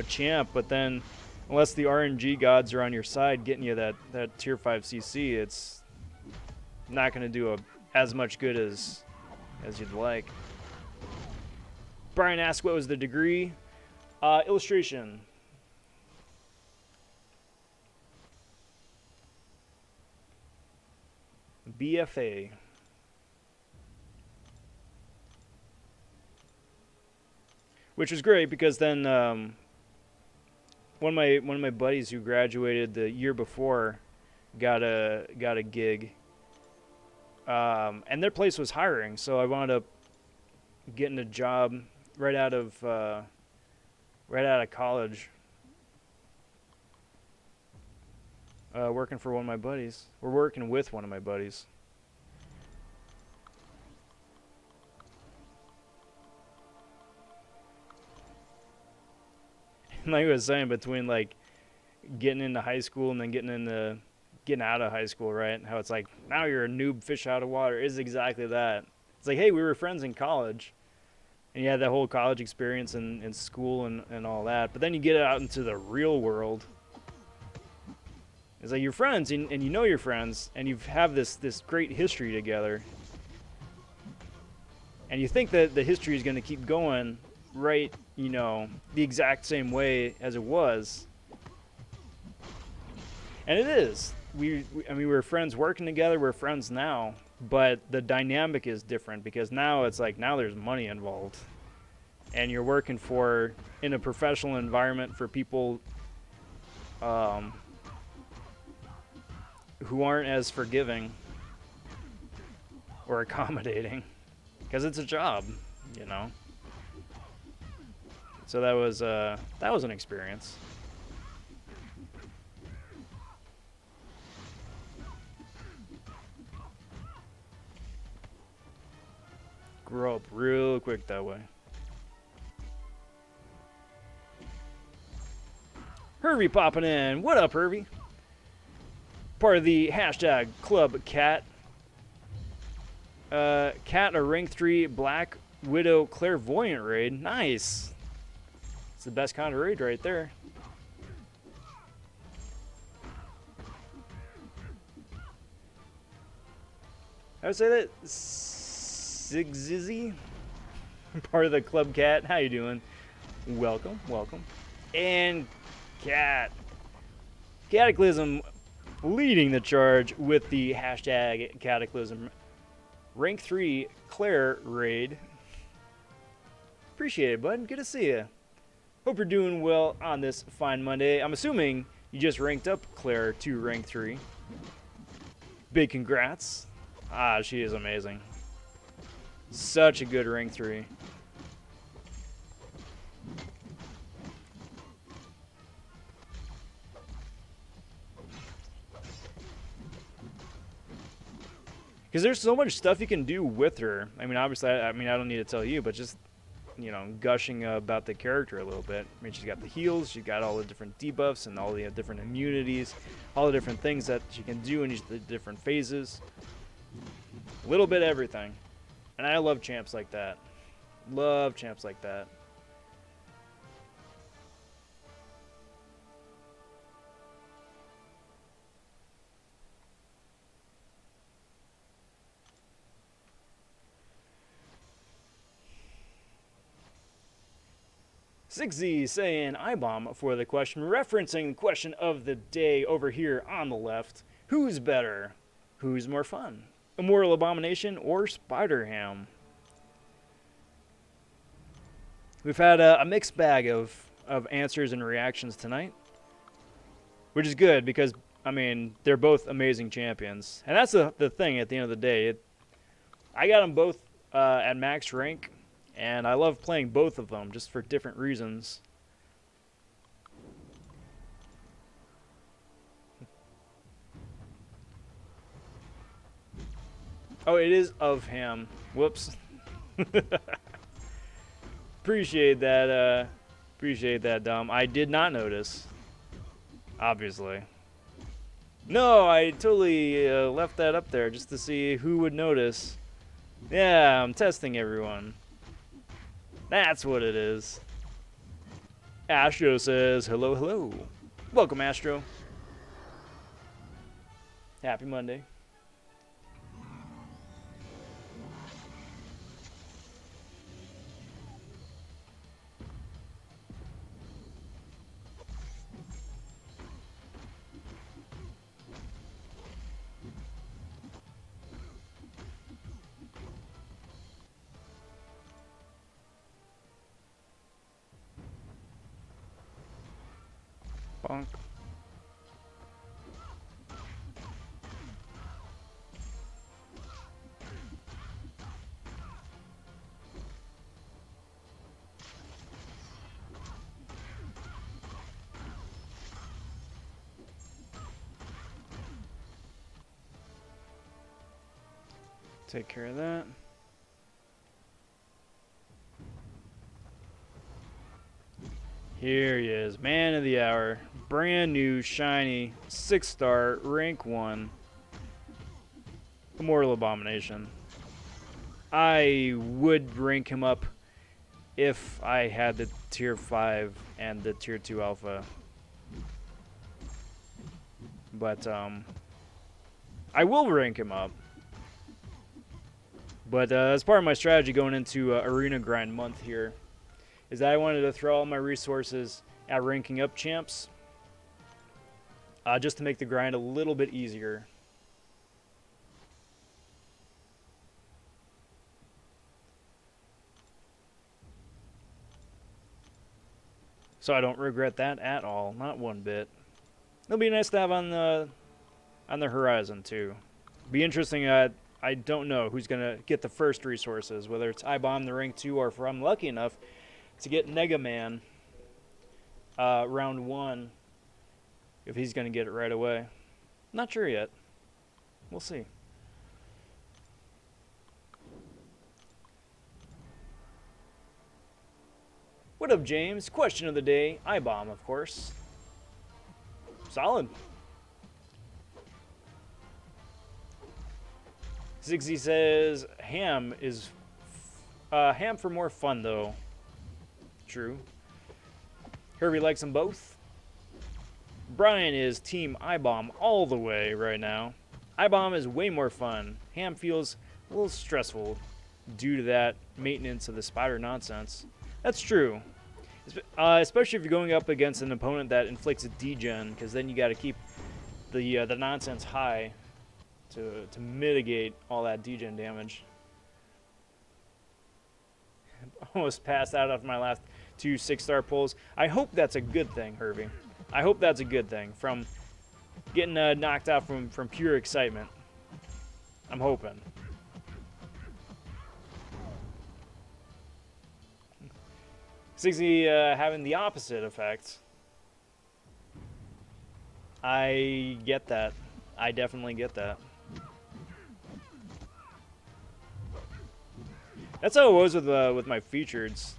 champ, but then unless the RNG gods are on your side getting you that tier 5 CC, it's not going to do as much good as you'd like. Brian asked what was the degree. Illustration. BFA. Which was great because then one of my buddies who graduated the year before got a gig, and their place was hiring, so I wound up getting a job right out of college, working for one of my buddies. We're working with one of my buddies. Like I was saying, between like getting into high school and then getting out of high school, right? How it's like now you're a noob fish out of water is exactly that. It's like, hey, we were friends in college, and you had that whole college experience in school and all that. But then you get out into the real world. It's like you're friends and you know your friends and you have this great history together. And you think that the history is going to keep going right, you know, the exact same way as it was. And it is. I mean, we're friends working together, we're friends now, but the dynamic is different because now it's like, now there's money involved. And you're working in a professional environment for people who aren't as forgiving or accommodating because it's a job, you know. So that was an experience. Grow up real quick that way. Hervey popping in. What up, Hervey? Part of the hashtag Club Cat. Cat, a rank 3 Black Widow Clairvoyant raid. Nice. It's the best kind of raid right there. I would say that Sigzizzy, part of the Club Cat. How you doing? Welcome, welcome. And Cat. Cataclysm leading the charge with the hashtag Cataclysm. Rank 3 Claire raid. Appreciate it, bud. Good to see you. Hope you're doing well on this fine Monday. I'm assuming you just ranked up Claire to rank 3. Big congrats. Ah, she is amazing. Such a good rank 3. Because there's so much stuff you can do with her. I mean, obviously, I don't need to tell you, but just, you know, gushing about the character a little bit. I mean, she's got the heals, she's got all the different debuffs and all the different immunities, all the different things that she can do in each of the different phases. A little bit of everything. And I love champs like that. Love champs like that. Zigzy saying I-bomb for the question, referencing the question of the day over here on the left. Who's better? Who's more fun? Immortal Abomination or Spider-Ham? We've had a mixed bag of answers and reactions tonight, which is good because, I mean, they're both amazing champions. And that's the thing at the end of the day. I got them both at max rank. And I love playing both of them, just for different reasons. Oh, it is of ham. Whoops. Appreciate that, Dom. I did not notice. Obviously. No, I totally left that up there just to see who would notice. Yeah, I'm testing everyone. That's what it is. Astro says, hello, hello. Welcome, Astro. Happy Monday. Bonk. Take care of that. Here he is, man of the hour. Brand new, shiny, 6-star, rank 1. Immortal Abomination. I would rank him up if I had the tier 5 and the tier 2 alpha. But, I will rank him up. But as part of my strategy going into Arena Grind month here, is that I wanted to throw all my resources at ranking up champs, just to make the grind a little bit easier. So I don't regret that at all, not one bit. It'll be nice to have on the horizon too. Be interesting. I don't know who's gonna get the first resources, whether it's I-bomb the rank 2 or if I'm lucky enough to get Nega Man round 1, if he's going to get it right away. Not sure yet. We'll see. What up, James? Question of the day. I-bomb, of course. Solid. Zigzy says ham is ham for more fun though. True. Herbie likes them both. Brian is team I-bomb all the way right now. I-bomb is way more fun. Ham feels a little stressful due to that maintenance of the spider nonsense. That's true. Especially if you're going up against an opponent that inflicts a degen, because then you got to keep the nonsense high to mitigate all that degen damage. Almost passed out after my last 2 6-star pulls. I hope that's a good thing, Herbie. I hope that's a good thing from getting knocked out from pure excitement. I'm hoping. Zigzy having the opposite effect. I get that. I definitely get that. That's how it was with my featureds.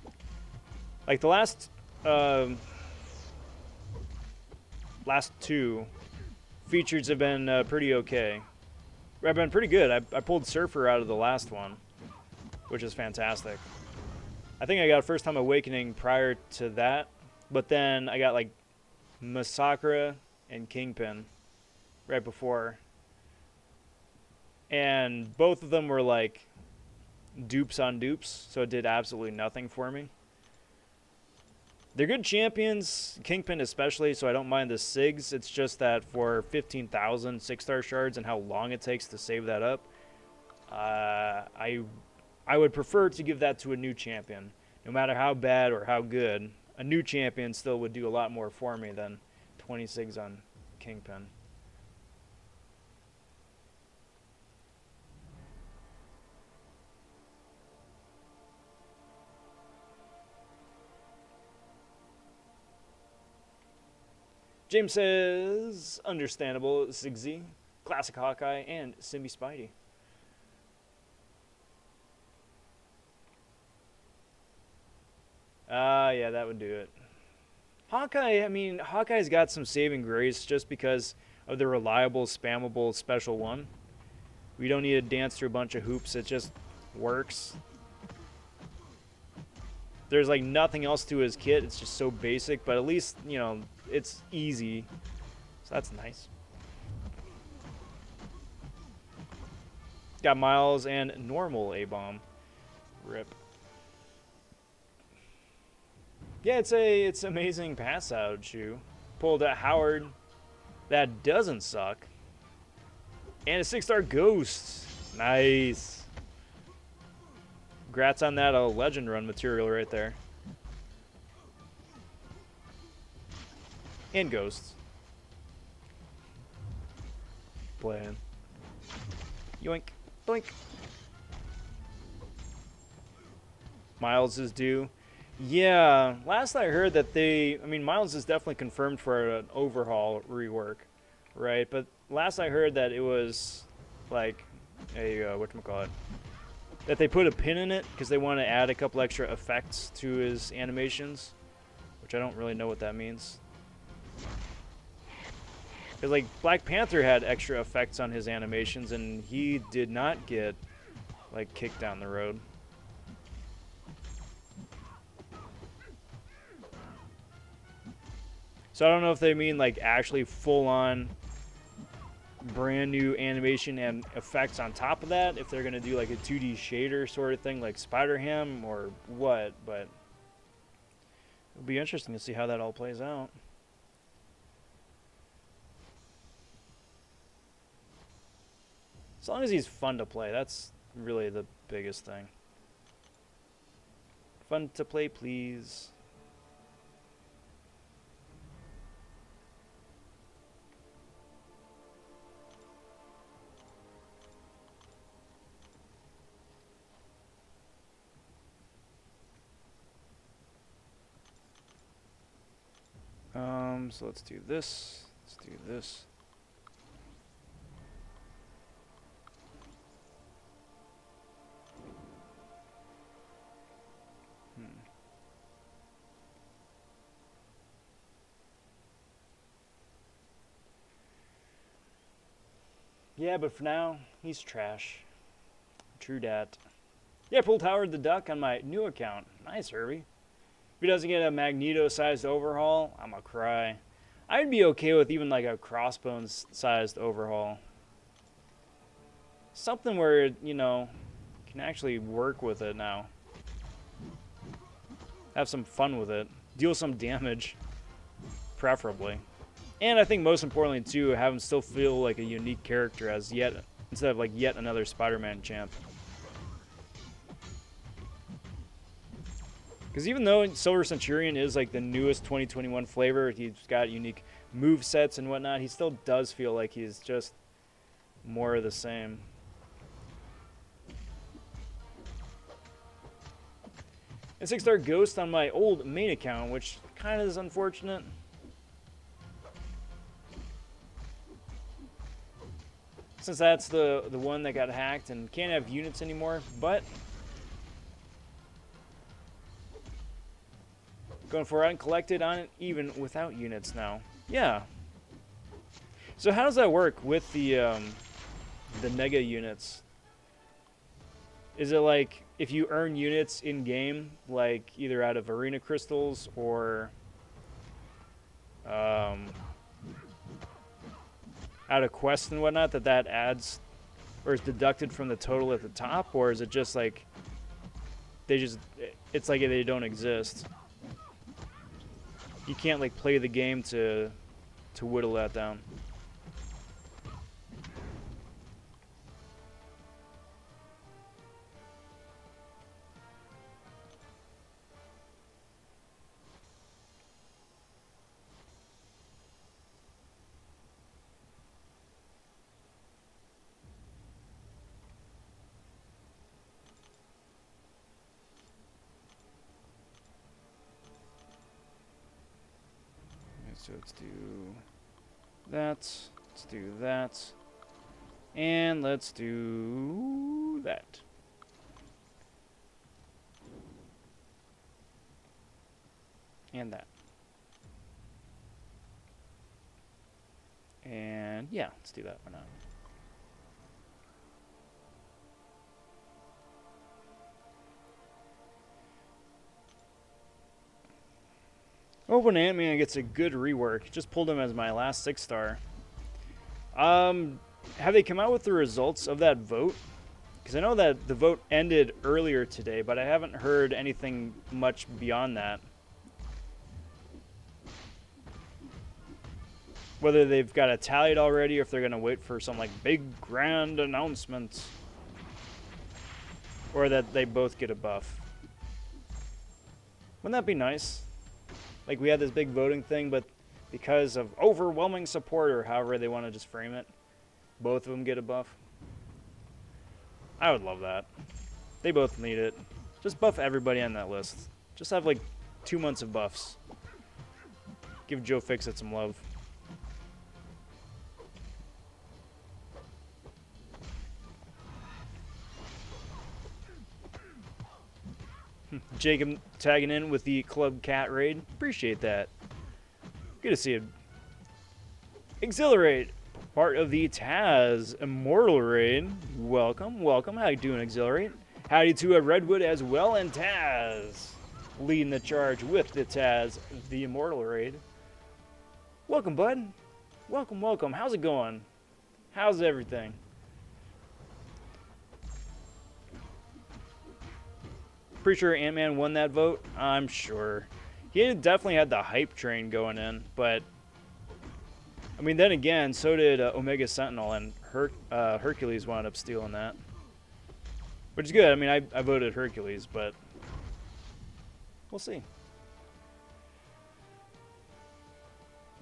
Like the last 2 featureds have been pretty okay. I've been pretty good. I pulled Surfer out of the last one, which is fantastic. I think I got First Time Awakening prior to that, but then I got like Massacre and Kingpin right before. And both of them were like dupes on dupes, so it did absolutely nothing for me. They're good champions, Kingpin especially, so I don't mind the SIGs. It's just that for 15,000 6-star shards and how long it takes to save that up, I would prefer to give that to a new champion. No matter how bad or how good, a new champion still would do a lot more for me than 20 SIGs on Kingpin. James says, understandable, Zigzy, Classic Hawkeye, and Simby Spidey. Yeah, that would do it. Hawkeye, I mean, Hawkeye's got some saving grace just because of the reliable, spammable special one. We don't need to dance through a bunch of hoops. It just works. There's like nothing else to his kit. It's just so basic, but at least, you know, it's easy. So that's nice. Got Miles and normal A-bomb. Rip. Yeah, it's amazing pass out shoe. Pulled a Howard that doesn't suck. And a 6-star Ghost. Nice. Congrats on that legend run material right there. And Ghosts. Playing. Yoink. Blink. Miles is due. Yeah, last I heard that Miles is definitely confirmed for an overhaul rework, right? But last I heard that it was like a, whatchamacallit, that they put a pin in it because they want to add a couple extra effects to his animations, which I don't really know what that means. Because like Black Panther had extra effects on his animations and he did not get like kicked down the road. So I don't know if they mean like actually full-on brand new animation and effects on top of that, if they're going to do like a 2D shader sort of thing like Spider-Ham or what, but it'll be interesting to see how that all plays out. As long as he's fun to play, that's really the biggest thing. Fun to play, please. So let's do this. Let's do this. Yeah, but for now, he's trash. True dat. Yeah, pulled Howard the Duck on my new account. Nice, Herbie. If he doesn't get a Magneto-sized overhaul, I'm gonna cry. I'd be okay with even like a Crossbones-sized overhaul. Something where, you know, can actually work with it now. Have some fun with it. Deal some damage, preferably. And I think most importantly, too, have him still feel like a unique character as instead of like yet another Spider-Man champ. Because even though Silver Centurion is like the newest 2021 flavor, he's got unique move sets and whatnot, he still does feel like he's just more of the same. A 6-star Ghost on my old main account, which kind of is unfortunate. Since that's the one that got hacked and can't have units anymore, but going for it uncollected on it even without units now. Yeah. So how does that work with the Nega units? Is it like if you earn units in game, like either out of arena crystals or out of quests and whatnot, that adds or is deducted from the total at the top, or is it just like it's like they don't exist? You can't like play the game to whittle that down. So let's do that, let's do that, and let's do that. And that. And yeah, let's do that. Why not? Hope when Ant-Man gets a good rework. Just pulled him as my last 6-star. Have they come out with the results of that vote? Because I know that the vote ended earlier today, but I haven't heard anything much beyond that. Whether they've got it tallied already, or if they're going to wait for some like big grand announcement. Or that they both get a buff. Wouldn't that be nice? Like, we had this big voting thing, but because of overwhelming support, or however they want to just frame it, both of them get a buff. I would love that. They both need it. Just buff everybody on that list. Just have, like, 2 months of buffs. Give Joe Fixit some love. Jacob tagging in with the Club Cat raid. Appreciate that. Good to see you. Exhilarate, part of the Taz Immortal raid. Welcome, welcome. How you doing, Exhilarate? Howdy to a Redwood as well, and Taz leading the charge with the Taz, the Immortal raid. Welcome, bud. Welcome, welcome. How's it going? How's everything? Pretty sure Ant-Man won that vote. I'm sure. He definitely had the hype train going in, but I mean, then again, so did Omega Sentinel, and Hercules wound up stealing that, which is good. I mean, I voted Hercules, but we'll see.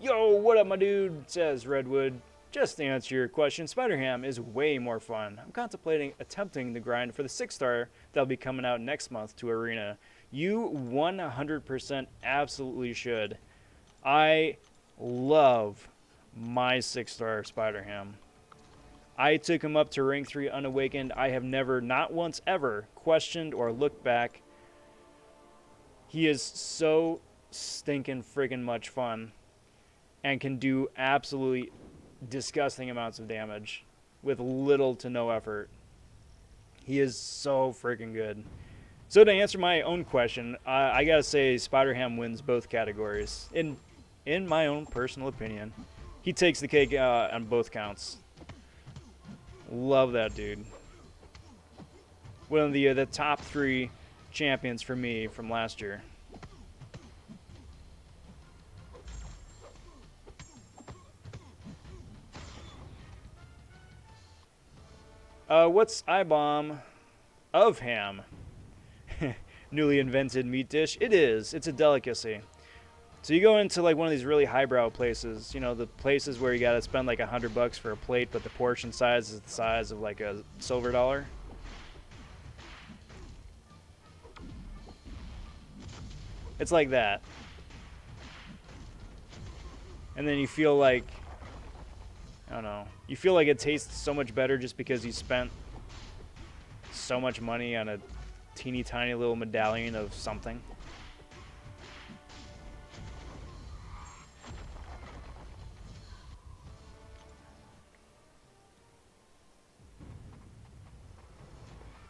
Yo, what up, my dude? Says Redwood. Just to answer your question, Spider-Ham is way more fun. I'm contemplating attempting the grind for the 6-star that'll be coming out next month to Arena. You 100% absolutely should. I love my 6-star Spider-Ham. I took him up to rank 3 unawakened. I have never, not once ever, questioned or looked back. He is so stinking friggin' much fun and can do absolutely disgusting amounts of damage. with little to no effort. He is so freaking good. So to answer my own question, I gotta say Spider-Ham wins both categories. In my own personal opinion, he takes the cake on both counts. Love that dude. One of the top 3 champions for me from last year. What's I-Bomb of ham? Newly invented meat dish? It is. It's a delicacy. So you go into like one of these really highbrow places, you know, the places where you gotta spend like $100 for a plate, but the portion size is the size of like a silver dollar. It's like that. And then you feel like, I don't know, you feel like it tastes so much better just because you spent so much money on a teeny tiny little medallion of something.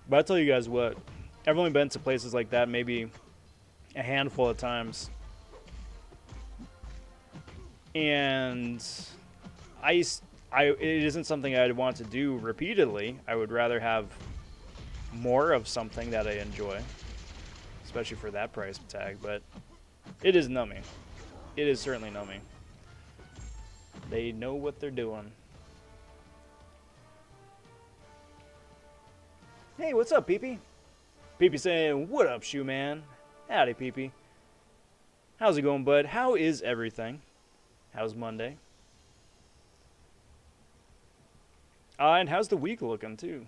But I'll tell you guys what, I've only been to places like that maybe a handful of times. And it isn't something I'd want to do repeatedly. I would rather have more of something that I enjoy, especially for that price tag, but it is numbing. It is certainly numbing. They know what they're doing. Hey, what's up, Peepee? Peepee saying, what up, Shoe Man? Howdy, Peepee. How's it going, bud? How is everything? How's Monday? And how's the week looking, too?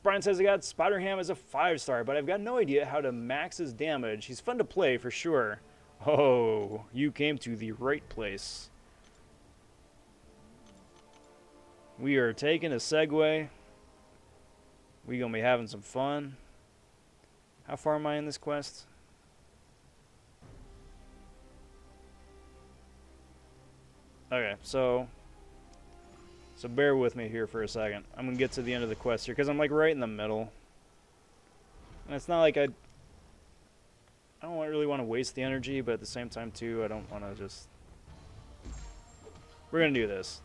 Brian says I got Spider-Ham as a 5-star, but I've got no idea how to max his damage. He's fun to play, for sure. Oh, you came to the right place. We are taking a segue. We gonna be having some fun. How far am I in this quest? Okay, so bear with me here for a second. I'm gonna get to the end of the quest here because I'm like right in the middle, and it's not like I don't really want to waste the energy, but at the same time too, I don't want to just. We're gonna do this.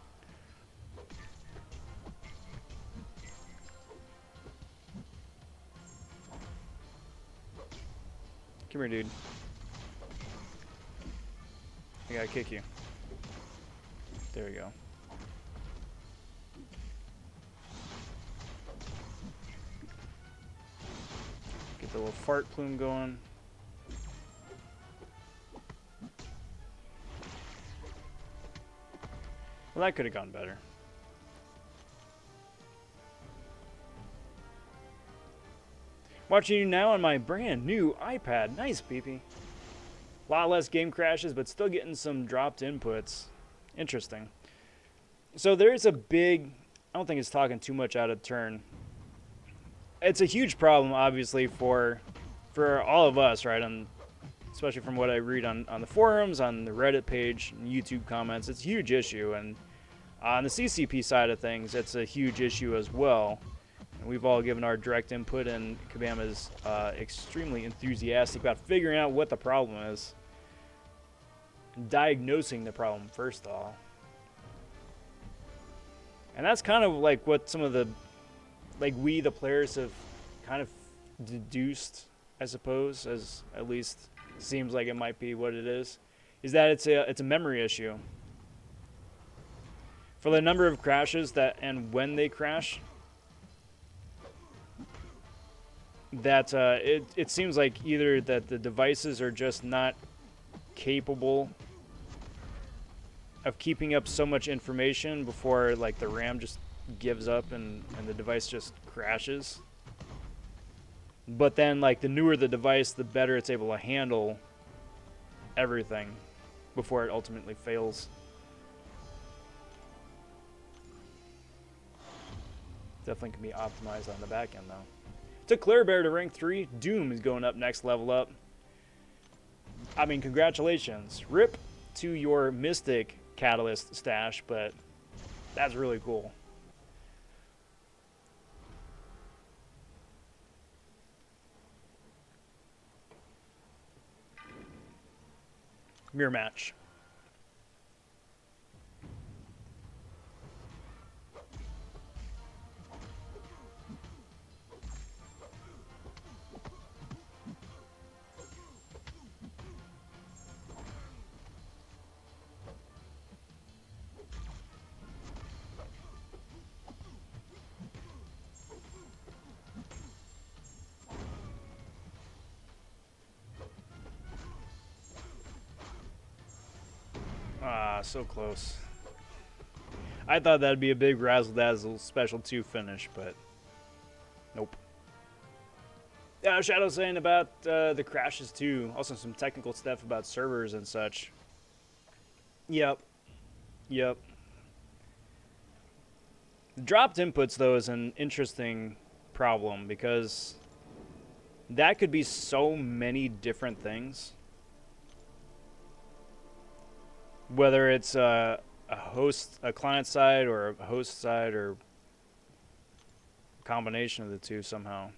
Come here, dude. I gotta kick you. There we go. Get the little fart plume going. Well, that could have gone better. Watching you now on my brand new iPad. Nice, PP. A lot less game crashes, but still getting some dropped inputs. Interesting. So there's a big, I don't think it's talking too much out of turn. It's a huge problem, obviously, for all of us, right? Especially from what I read on the forums, on the Reddit page, and YouTube comments. It's a huge issue. And on the CCP side of things, it's a huge issue as well. And we've all given our direct input, and Kabam is extremely enthusiastic about figuring out what the problem is. Diagnosing the problem, first of all. And that's kind of like what some of the, like we, the players, have kind of deduced, I suppose, as at least seems like it might be what it is that it's a memory issue. For the number of crashes that, and when they crash, that it seems like either that the devices are just not capable of keeping up so much information before like the RAM just gives up and the device just crashes. But then like the newer the device, the better it's able to handle everything before it ultimately fails. Definitely can be optimized on the back end though. Took Claire Bear to rank 3. Doom is going up next level up. I mean, congratulations. RIP to your Mystic Catalyst stash, but That's really cool. Mirror match. Ah, so close. I thought that'd be a big razzle dazzle special 2 finish, but nope. Yeah, Shadow saying about the crashes too. Also some technical stuff about servers and such. Yep. Yep. Dropped inputs though is an interesting problem because that could be so many different things. Whether it's a client side or a host side or a combination of the two somehow.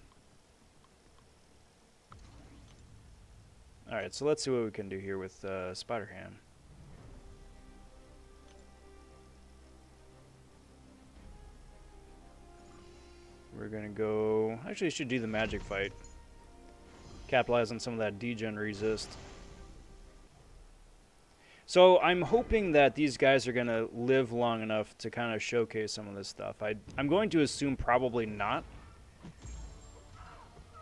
Alright, so let's see what we can do here with Spider-Ham. We're gonna go... Actually, I should do the magic fight. Capitalize on some of that degen resist. So I'm hoping that these guys are gonna live long enough to kind of showcase some of this stuff. I'm going to assume probably not.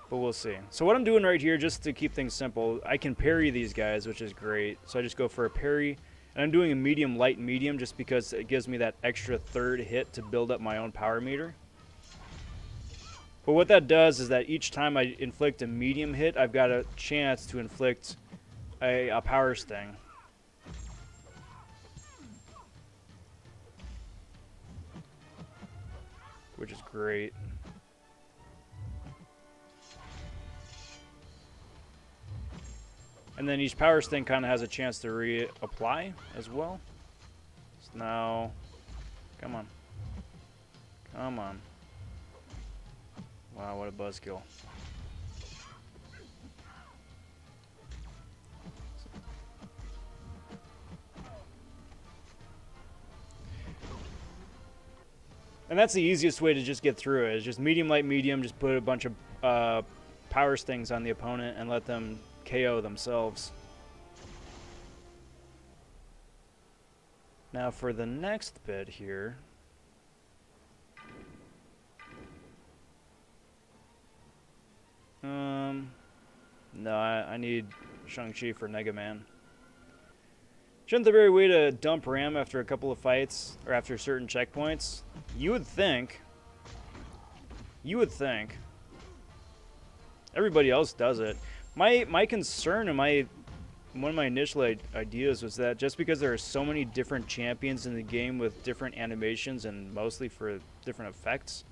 But we'll see. So what I'm doing right here, just to keep things simple, I can parry these guys, which is great. So I just go for a parry. And I'm doing a medium, light, medium, just because it gives me that extra third hit to build up my own power meter. But what that does is that each time I inflict a medium hit, I've got a chance to inflict a power sting. Which is great. And then each power sting kind of has a chance to reapply as well. So now, come on. Come on. Wow, what a buzzkill. And that's the easiest way to just get through it. Is just medium, light, medium. Just put a bunch of power stings on the opponent and let them KO themselves. Now for the next bit here. No, I need Shang-Chi for Mega Man. Shouldn't there be a way to dump RAM after a couple of fights or after certain checkpoints? You would think. You would think. Everybody else does it. My concern and one of my initial ideas was that just because there are so many different champions in the game with different animations and mostly for different effects,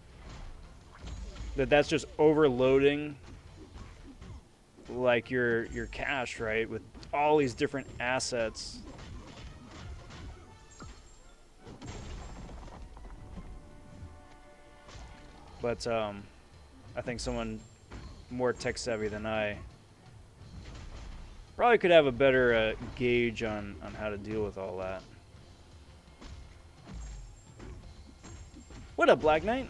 that's just overloading like your cache, right, with all these different assets. But I think someone more tech savvy than I probably could have a better gauge on how to deal with all that. What up, Black Knight?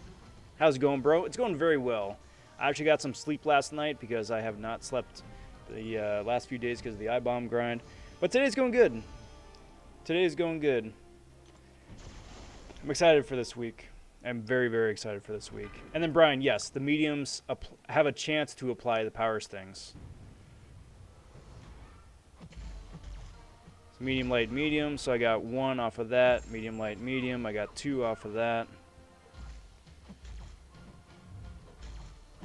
How's it going, bro? It's going very well. I actually got some sleep last night because I have not slept the last few days because of the I-bomb grind. But today's going good. Today's going good. I'm excited for this week. I'm very, very excited for this week. And then, Brian, yes, the mediums have a chance to apply the power stings. So medium, light, medium. So I got 1 off of that. Medium, light, medium. I got 2 off of that.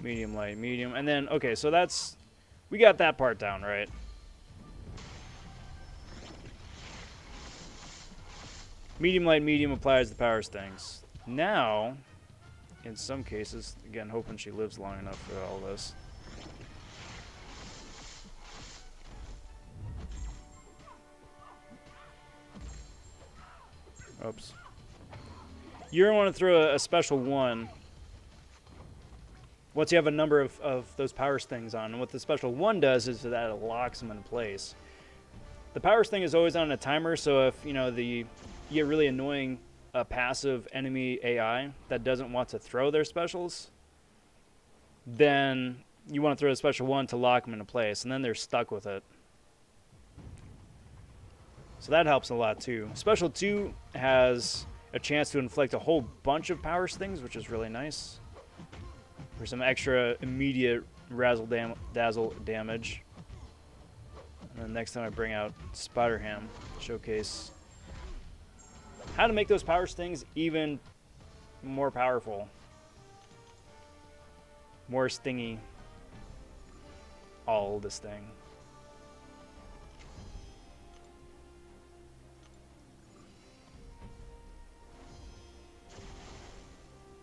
Medium, light, medium. And then, okay, so that's... We got that part down, right? Medium, light, medium applies the power stings. Now, in some cases, again, hoping she lives long enough for all this. Oops. you're going to want to throw a special 1 once you have a number of those power stings on. And what the special 1 does is that it locks them in place. The power sting is always on a timer, so if you get really annoying passive enemy AI that doesn't want to throw their specials, then you want to throw a special 1 to lock them into place, and then they're stuck with it. So that helps a lot too. Special 2 has a chance to inflict a whole bunch of power stings, which is really nice for some extra immediate razzle-dazzle damage. And then next time I bring out Spider-Ham, showcase how to make those power stings even more powerful, more stingy, all the sting.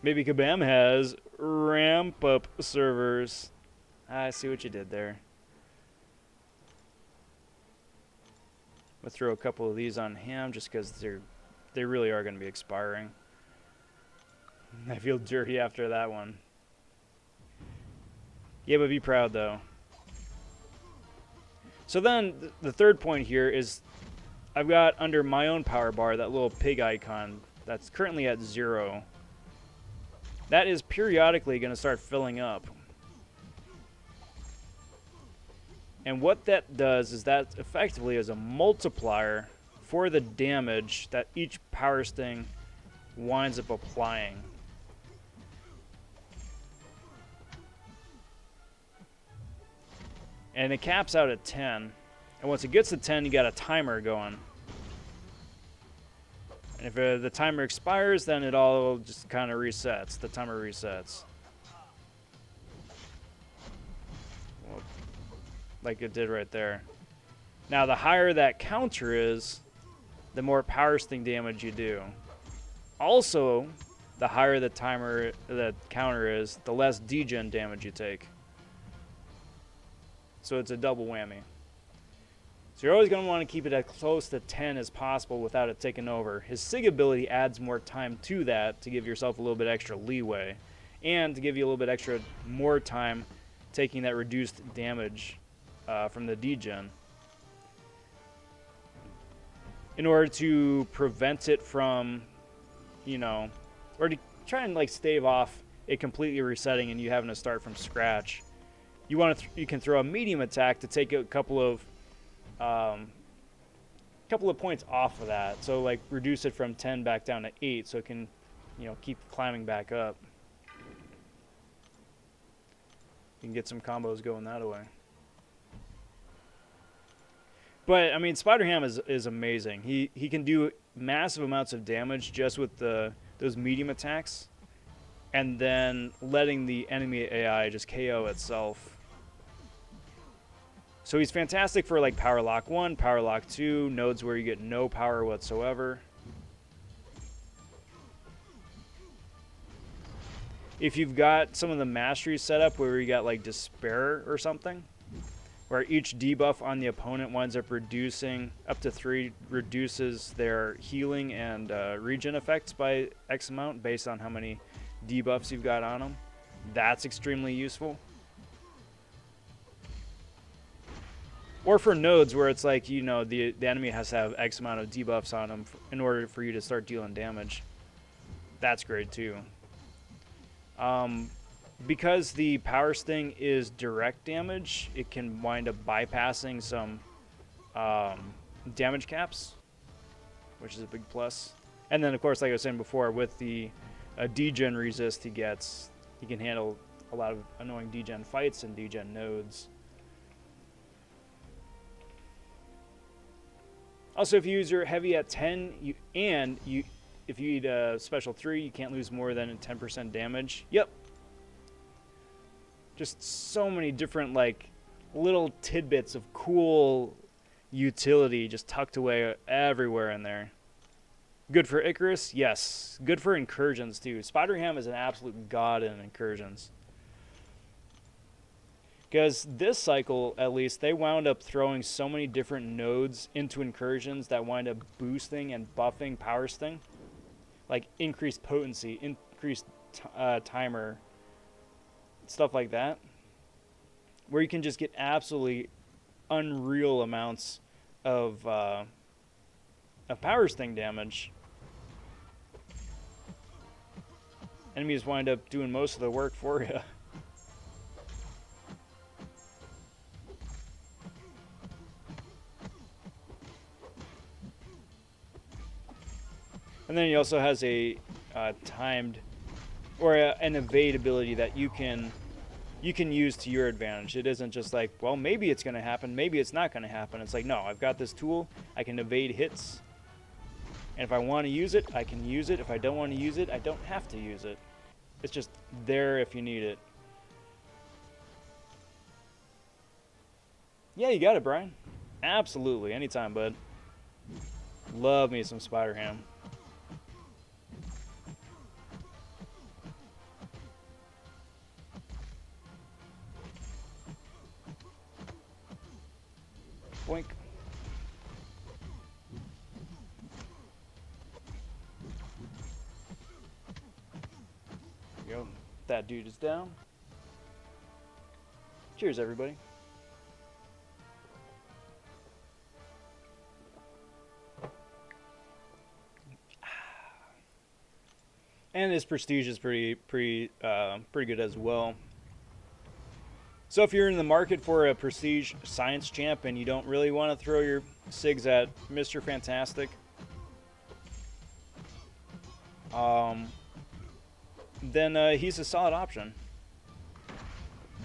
Maybe Kabam has ramp-up servers. I see what you did there. I'm going to throw a couple of these on Ham just because they really are going to be expiring. I feel dirty after that one. Yeah, but be proud, though. So then, the third point here is I've got under my own power bar that little pig icon that's currently at 0. That is periodically going to start filling up. And what that does is that effectively is a multiplier for the damage that each power sting winds up applying. And it caps out at 10. And once it gets to 10, you got a timer going. And if the timer expires, then it all just kind of resets. The timer resets. Well, like it did right there. Now, the higher that counter is, the more power sting damage you do. Also, the higher the counter is, the less degen damage you take. So it's a double whammy. So you're always going to want to keep it as close to 10 as possible without it taking over. His SIG ability adds more time to that to give yourself a little bit extra leeway. And to give you a little bit extra more time taking that reduced damage from the degen. In order to prevent it from, or to try and like stave off it completely resetting and you having to start from scratch. You can throw a medium attack to take a couple of points off of that. So like reduce it from 10 back down to 8 so it can, keep climbing back up. You can get some combos going that way. But I mean, Spider-Ham is amazing. He can do massive amounts of damage just with those medium attacks, and then letting the enemy AI just KO itself. So he's fantastic for like Power Lock 1, Power Lock 2, nodes where you get no power whatsoever. If you've got some of the masteries set up where you got like Despair or something, where each debuff on the opponent winds up reducing, up to 3 reduces their healing and regen effects by X amount based on how many debuffs you've got on them. That's extremely useful. Or for nodes where it's like, the enemy has to have X amount of debuffs on them in order for you to start dealing damage. That's great too. Because the power sting is direct damage, it can wind up bypassing some damage caps, which is a big plus. And then, of course, like I was saying before, with the degen resist he gets, he can handle a lot of annoying degen fights and degen nodes. Also, if you use your heavy at 10, if you eat a special 3, you can't lose more than 10% damage. Yep. Just so many different, like, little tidbits of cool utility just tucked away everywhere in there. Good for Icarus? Yes. Good for incursions, too. Spider-Ham is an absolute god in incursions. Because this cycle, at least, they wound up throwing so many different nodes into incursions that wind up boosting and buffing Power Sting. like increased potency, increased timer, stuff like that, where you can just get absolutely unreal amounts of power sting damage. Enemies wind up doing most of the work for you. And then he also has a timed, or an evade ability that you can use to your advantage. It isn't just like, well, maybe it's going to happen, maybe it's not going to happen. It's like, no, I've got this tool, I can evade hits, and if I want to use it, I can use it. If I don't want to use it, I don't have to use it. It's just there if you need it. Yeah, you got it, Brian. Absolutely, anytime, bud. Love me some Spider-Ham. Boink. There we go. That dude is down. Cheers, everybody. And his prestige is pretty good as well. So if you're in the market for a prestige science champ and you don't really want to throw your SIGs at Mr. Fantastic, then he's a solid option.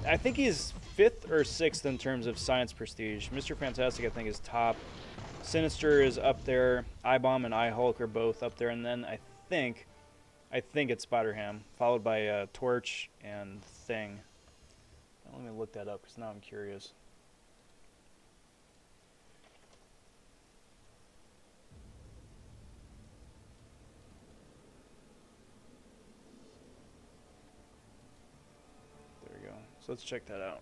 I think he's 5th or 6th in terms of science prestige. Mr. Fantastic, I think, is top. Sinister is up there. I-Bomb and I-Hulk are both up there. And then I think it's Spider-Ham, followed by Torch and Thing. Let me look that up because now I'm curious. There we go. So let's check that out.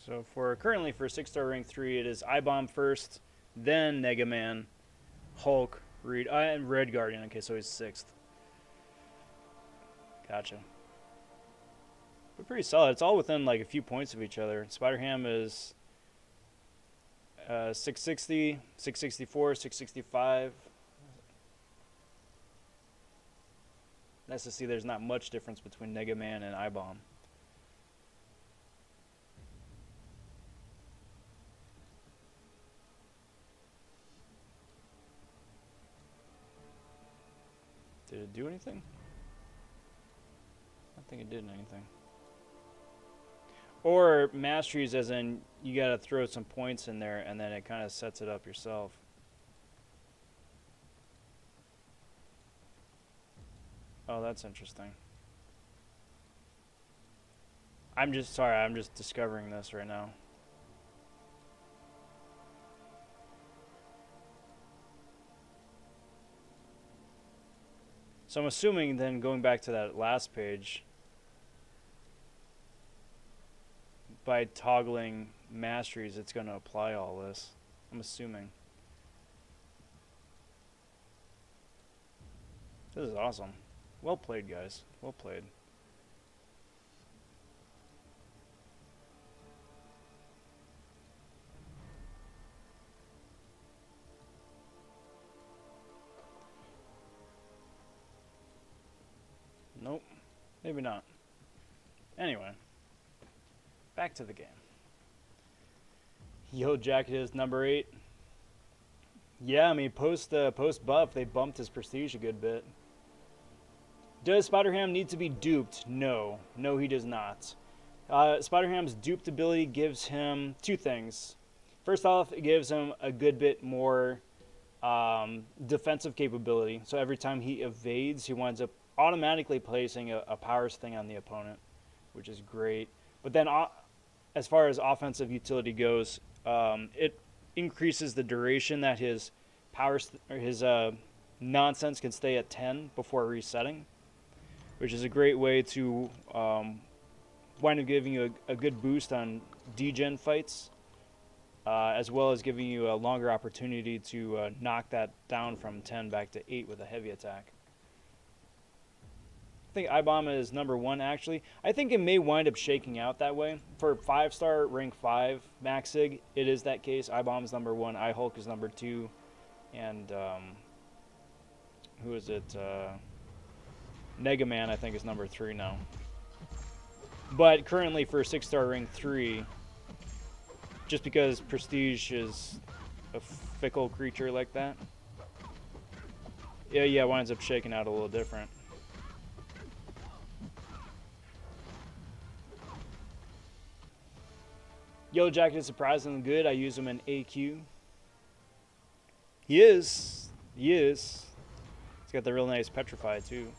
So currently for 6-star rank 3, it is I-Bomb first, then Mega Man, Hulk, Reed, and Red Guardian. Okay, so he's 6th. Gotcha. But pretty solid. It's all within like a few points of each other. Spider-Ham is 660, 664, 665. Nice to see there's not much difference between Mega Man and I-Bomb. Did it do anything? I don't think it did anything. Or masteries, as in you gotta throw some points in there and then it kind of sets it up yourself. Oh, that's interesting. I'm just discovering this right now. So I'm assuming then, going back to that last page, by toggling masteries, it's going to apply all this. I'm assuming. This is awesome. Well played, guys. Well played. Nope. Maybe not. Anyway. Back to the game. Yellow Jacket is number 8. Yeah, I mean, post buff, they bumped his prestige a good bit. Does Spider-Ham need to be duped? No. No, he does not. Spider-Ham's duped ability gives him 2 things. First off, it gives him a good bit more defensive capability. So every time he evades, he winds up automatically placing a power sting on the opponent, which is great. But then as far as offensive utility goes, it increases the duration that his nonsense can stay at 10 before resetting. which is a great way to wind up giving you a good boost on degen fights, as well as giving you a longer opportunity to knock that down from 10 back to 8 with a heavy attack. I think I-Bomb is number 1, actually. I think it may wind up shaking out that way. For 5-star, rank 5, max sig, it is that case. I-Bomb is number 1, I-Hulk is number 2, and who is it? Mega Man, I think, is number 3 now. But currently for 6-star rank 3, just because Prestige is a fickle creature like that, yeah, winds up shaking out a little different. Yellow Jacket is surprisingly good. I use him in AQ. He is. He's got the real nice Petrify too.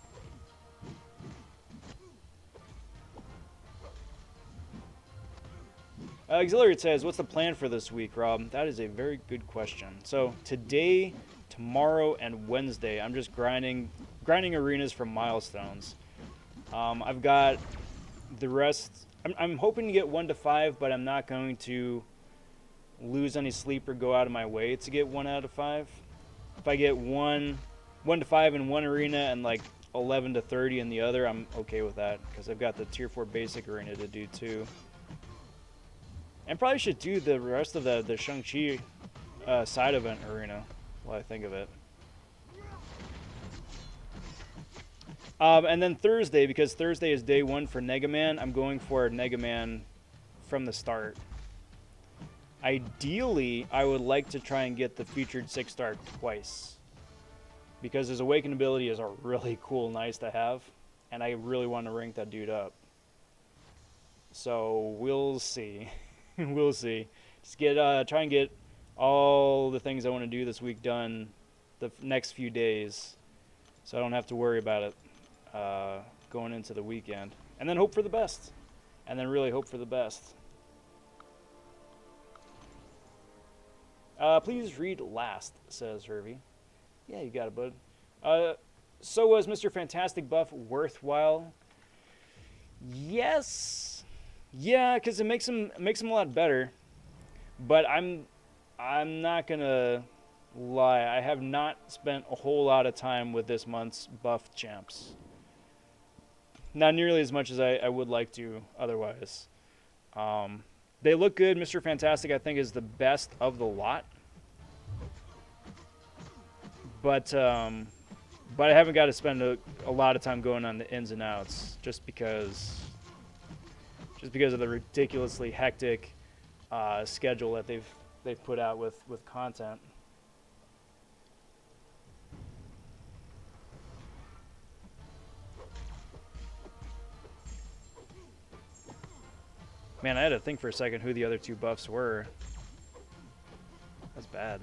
Auxiliary says, what's the plan for this week, Rob? That is a very good question. So today, tomorrow, and Wednesday, I'm just grinding arenas for Milestones. I've got the rest. I'm hoping to get 1 to 5, but I'm not going to lose any sleep or go out of my way to get 1 out of 5. If I get 1 to 5 in one arena and like 11 to 30 in the other, I'm okay with that because I've got the tier 4 basic arena to do too. And probably should do the rest of the Shang-Chi side event arena while I think of it. And then Thursday, because Thursday is day 1 for Nega Man, I'm going for Nega Man from the start. Ideally, I would like to try and get the featured 6-star twice, because his awakened ability is a really cool, nice to have, and I really want to rank that dude up. So we'll see. We'll see. Just try and get all the things I want to do this week done the next few days, so I don't have to worry about it going into the weekend. And then hope for the best. And then really hope for the best. Please read last, says Hervey. Yeah, you got it, bud. So was Mr. Fantastic buff worthwhile? Yes. Yeah, because it makes him a lot better. But I'm not gonna lie. I have not spent a whole lot of time with this month's buff champs. Not nearly as much as I would like to otherwise. They look good. Mr. Fantastic, I think, is the best of the lot. But I haven't got to spend a lot of time going on the ins and outs just because of the ridiculously hectic schedule that they've put out with content. Man, I had to think for a second who the other 2 buffs were. That's bad.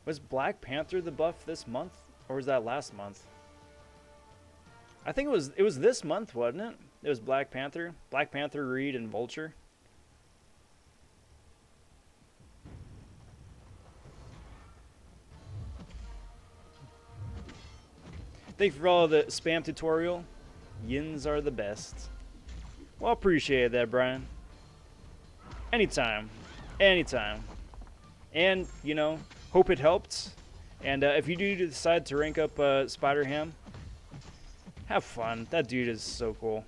Was Black Panther the buff this month, or was that last month? I think it was this month, wasn't it? It was Black Panther, Reed, and Vulture. Thank you for all the spam tutorial. Yins are the best. Well, appreciate that, Brian. Anytime. Anytime. And, you know, hope it helped. And if you do decide to rank up Spider-Ham, have fun. That dude is so cool.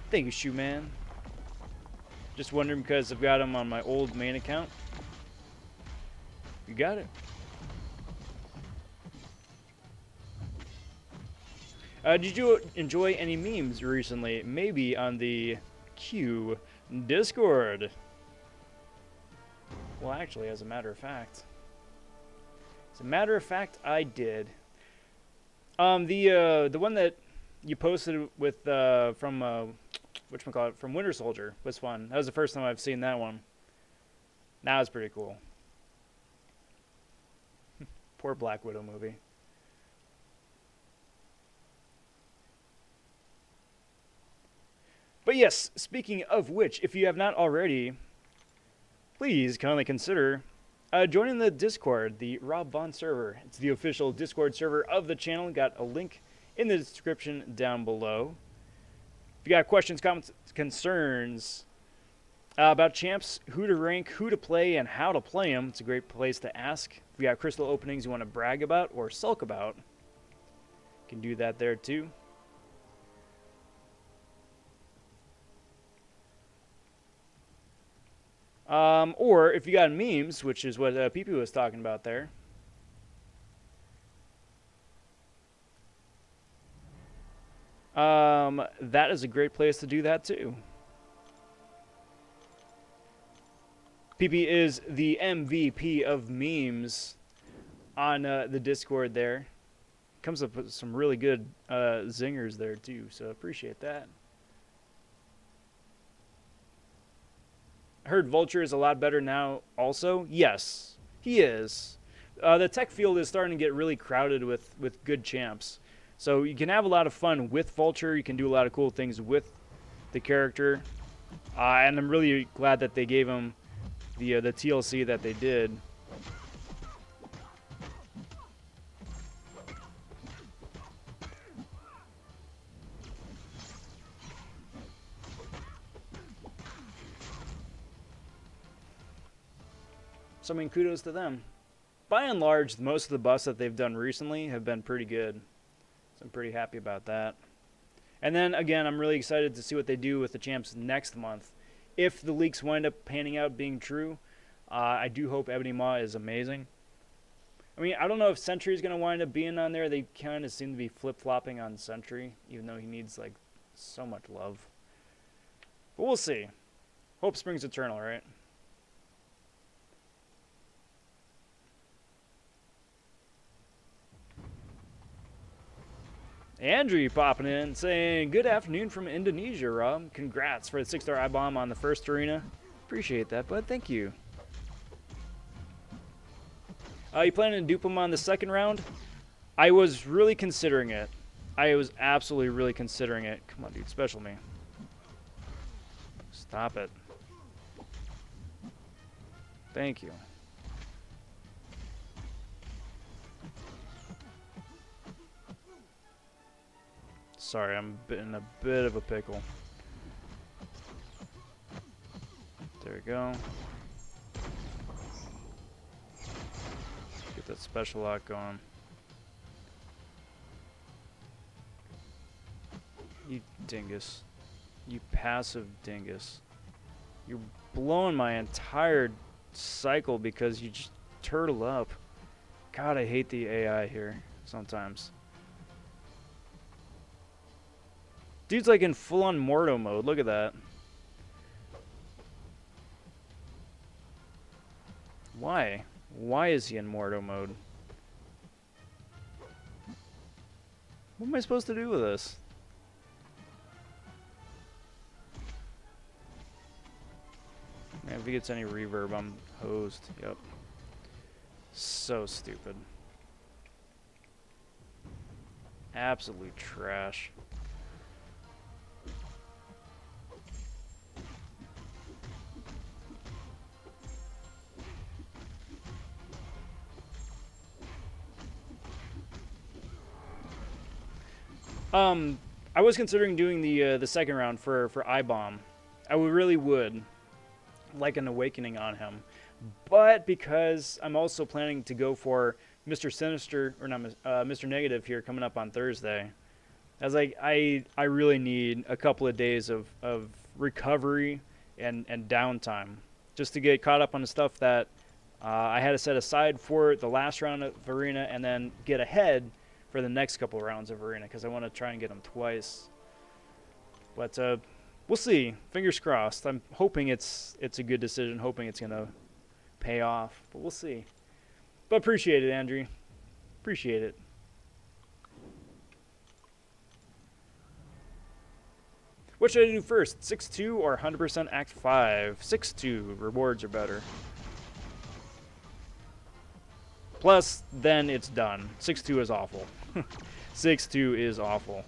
Thank you, Shoe Man. Just wondering because I've got him on my old main account. You got it. Did you enjoy any memes recently? Maybe on the Q Discord. Well, actually, as a matter of fact, I did. The one that you posted with from whatchamacallit, from Winter Soldier was fun. That was the first time I've seen that one. That was pretty cool. Poor Black Widow movie. But yes, speaking of which, if you have not already, please kindly consider joining the Discord, the Rob Vaughn server. It's the official Discord server of the channel. Got a link in the description down below. If you got questions, comments, concerns about champs, who to rank, who to play, and how to play them, it's a great place to ask. If you got crystal openings you want to brag about or sulk about, you can do that there too. Or if you got memes, which is what PP was talking about there. That is a great place to do that too. PP is the MVP of memes on the Discord there. Comes up with some really good zingers there too, so appreciate that. I heard Vulture is a lot better now also. Yes, he is. The tech field is starting to get really crowded with good champs. So you can have a lot of fun with Vulture. You can do a lot of cool things with the character. And I'm really glad that they gave him the TLC that they did. So I mean, kudos to them. By and large, most of the buffs that they've done recently have been pretty good. So I'm pretty happy about that. And then again, I'm really excited to see what they do with the champs next month. If the leaks wind up panning out being true, I do hope Ebony Maw is amazing. I mean, I don't know if Sentry is going to wind up being on there. They kind of seem to be flip-flopping on Sentry, even though he needs, like, so much love. But we'll see. Hope springs eternal, right? Andrew popping in saying, good afternoon from Indonesia, Rob. Congrats for the 6-star I-bomb on the first arena. Appreciate that, bud. Thank you. You planning to dupe him on the second round? I was really considering it. I was absolutely really considering it. Come on, dude. Special me. Stop it. Thank you. Sorry, I'm in a bit of a pickle. There we go. Get that special lock going. You dingus. You passive dingus. You're blowing my entire cycle because you just turtle up. God, I hate the AI here sometimes. Dude's like in full-on Morto mode. Look at that. Why? Why is he in Morto mode? What am I supposed to do with this? Man, if he gets any reverb, I'm hosed. Yep. So stupid. Absolute trash. I was considering doing the second round for I-bomb. I really would like an awakening on him, but because I'm also planning to go for Mr. Sinister or not Mr. Negative here coming up on Thursday, I was like I really need a couple of days of recovery and downtime just to get caught up on the stuff that I had to set aside for the last round of Arena and then get ahead for the next couple rounds of Arena, because I want to try and get them twice. But we'll see. Fingers crossed. I'm hoping it's a good decision, hoping it's going to pay off. But we'll see. But appreciate it, Andrew. Appreciate it. What should I do first? 6-2 or 100% Act 5? 6-2. Rewards are better. Plus, then it's done. 6-2 is awful. 6-2 is awful.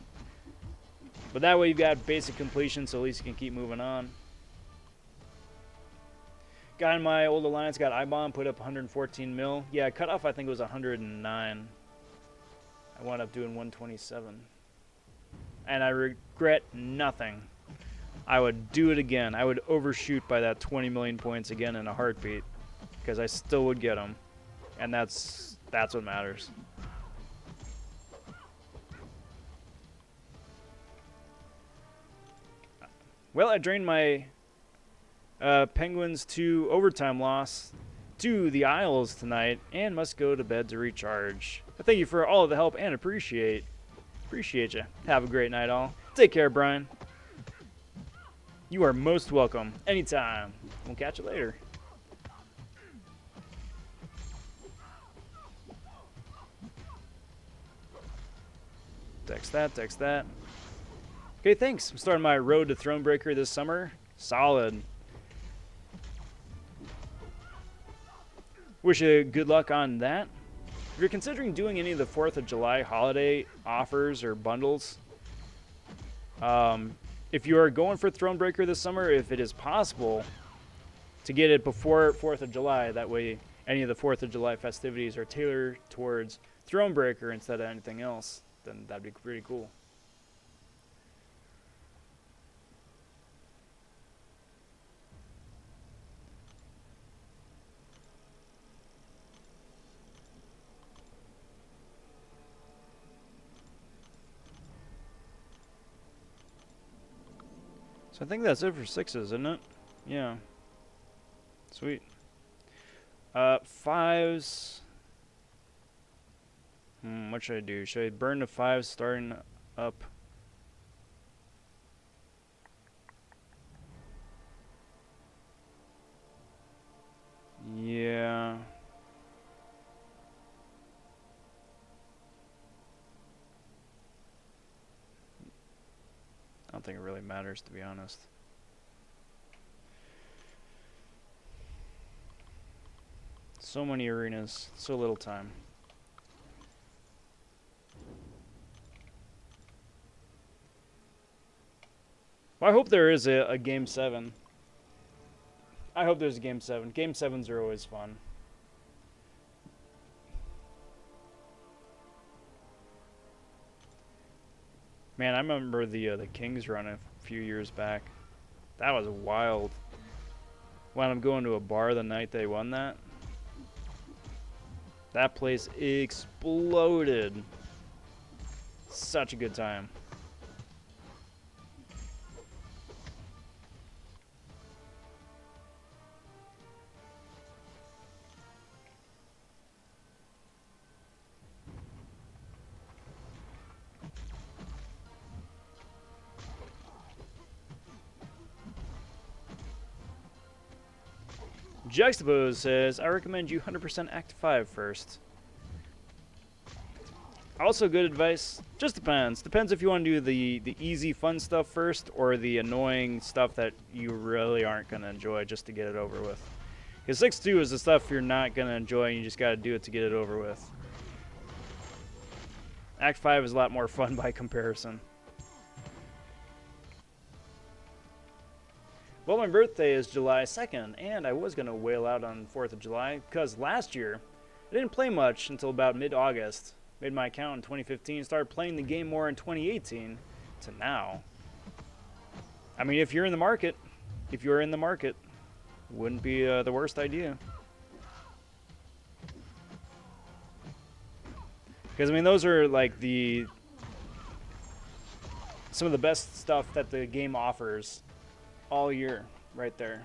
But that way you've got basic completion, so at least you can keep moving on. Guy in my old alliance got I-bomb, put up 114 mil. Yeah, cutoff I think was 109. I wound up doing 127. And I regret nothing. I would do it again. I would overshoot by that 20 million points again in a heartbeat, because I still would get them. And that's what matters. Well, I drained my Penguins to overtime loss to the Isles tonight and must go to bed to recharge. But thank you for all of the help and appreciate you. Have a great night, all. Take care, Brian. You are most welcome anytime. We'll catch you later. Text that. Okay, thanks. I'm starting my road to Thronebreaker this summer. Solid. Wish you good luck on that. If you're considering doing any of the 4th of July holiday offers or bundles, if you are going for Thronebreaker this summer, if it is possible to get it before 4th of July, that way any of the 4th of July festivities are tailored towards Thronebreaker instead of anything else, then that'd be pretty cool. So I think that's it for 6s, isn't it? Yeah. Sweet. 5s. What should I do? Should I burn the 5s starting up? Yeah. I don't think it really matters, to be honest. So many arenas, so little time. Well, I hope there is a Game 7. I hope there's a Game 7. Game 7s are always fun. Man, I remember the Kings run a few years back. That was wild. When I'm going to a bar the night they won that. That place exploded. Such a good time. Juxtapose says, I recommend you 100% Act 5 first. Also good advice. Just depends. Depends if you want to do the easy, fun stuff first or the annoying stuff that you really aren't going to enjoy just to get it over with. Because 6-2 is the stuff you're not going to enjoy and you just got to do it to get it over with. Act 5 is a lot more fun by comparison. Well, my birthday is July 2nd, and I was going to whale out on 4th of July, because last year, I didn't play much until about mid-August. Made my account in 2015, started playing the game more in 2018, to now. I mean, if you're in the market, wouldn't be the worst idea. Because, I mean, those are, like, some of the best stuff that the game offers all year, right there.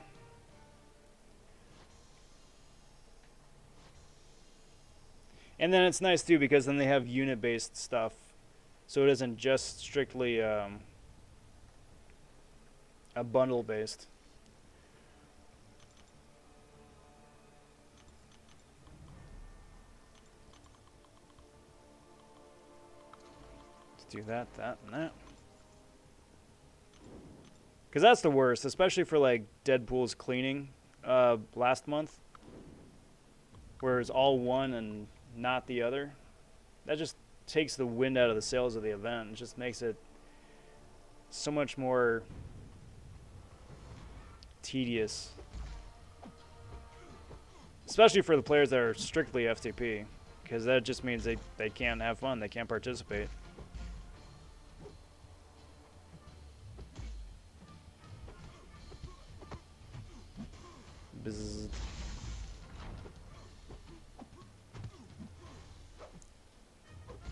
And then it's nice too because then they have unit-based stuff, so it isn't just strictly a bundle-based. Let's do that, and that. Because that's the worst, especially for like Deadpool's cleaning last month, where it's all one and not the other. That just takes the wind out of the sails of the event. It just makes it so much more tedious. Especially for the players that are strictly FTP. Because that just means they can't have fun, they can't participate. Bzzz.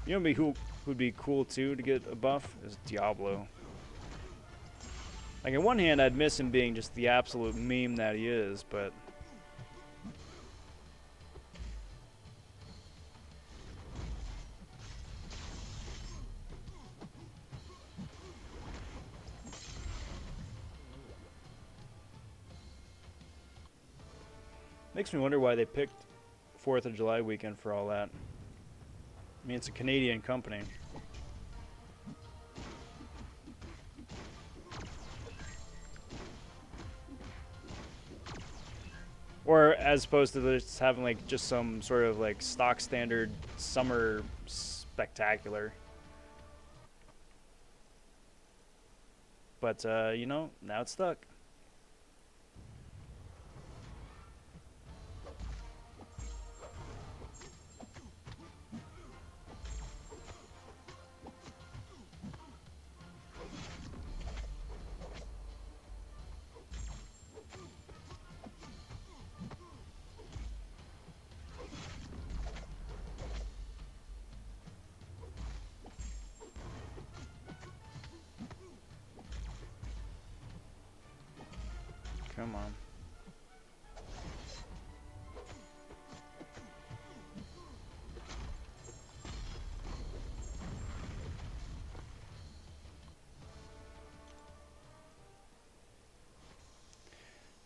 You know who'd be cool too to get a buff is Diablo. Like on one hand, I'd miss him being just the absolute meme that he is, but makes me wonder why they picked 4th of July weekend for all that. I mean, it's a Canadian company. Or as opposed to just having like just some sort of like stock standard summer spectacular. But, you know, now it's stuck. Come on.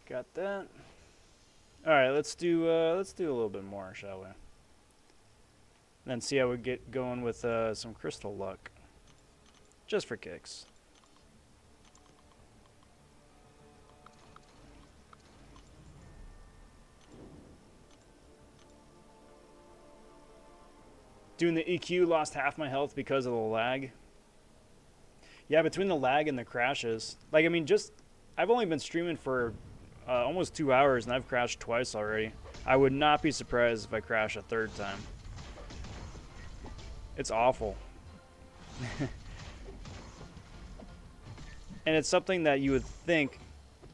Got that. All right, let's do a little bit more, shall we? Then see how we get going with some crystal luck, just for kicks. Doing the EQ, lost half my health because of the lag. Yeah, between the lag and the crashes. Like, I mean, I've only been streaming for almost 2 hours, and I've crashed twice already. I would not be surprised if I crash a third time. It's awful. And it's something that you would think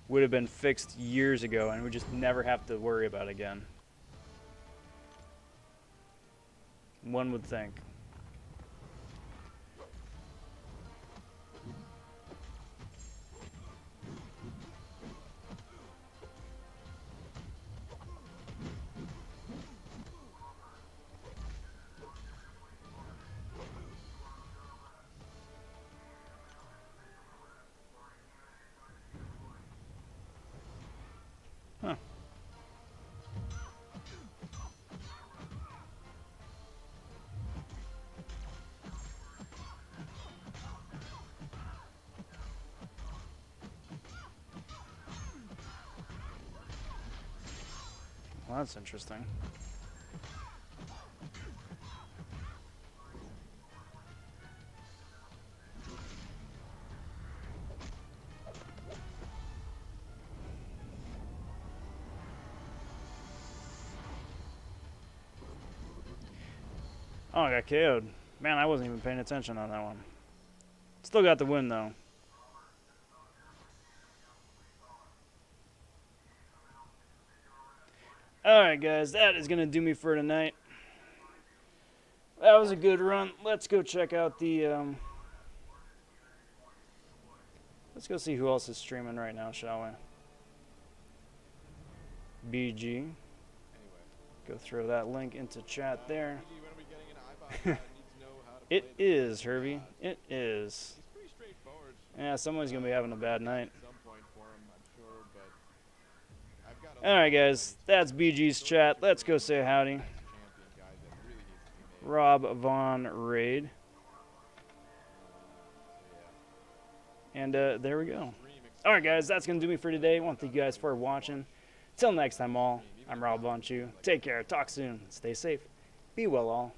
would have been fixed years ago, and we just never have to worry about again. One would think. Huh. Well, that's interesting. Oh, I got KO'd. Man, I wasn't even paying attention on that one. Still got the win, though. Alright, guys, that is going to do me for tonight. That was a good run. Let's go check out the... Let's go see who else is streaming right now, shall we? BG. Go throw that link into chat there. It is, Herbie. It is. Yeah, someone's going to be having a bad night. Alright, guys. That's BG's chat. Let's go say howdy. Rob Von Raid. And there we go. Alright, guys. That's going to do me for today. I want to thank you guys for watching. Till next time, all. I'm Rob vonShoe. Take care. Talk soon. Stay safe. Be well, all.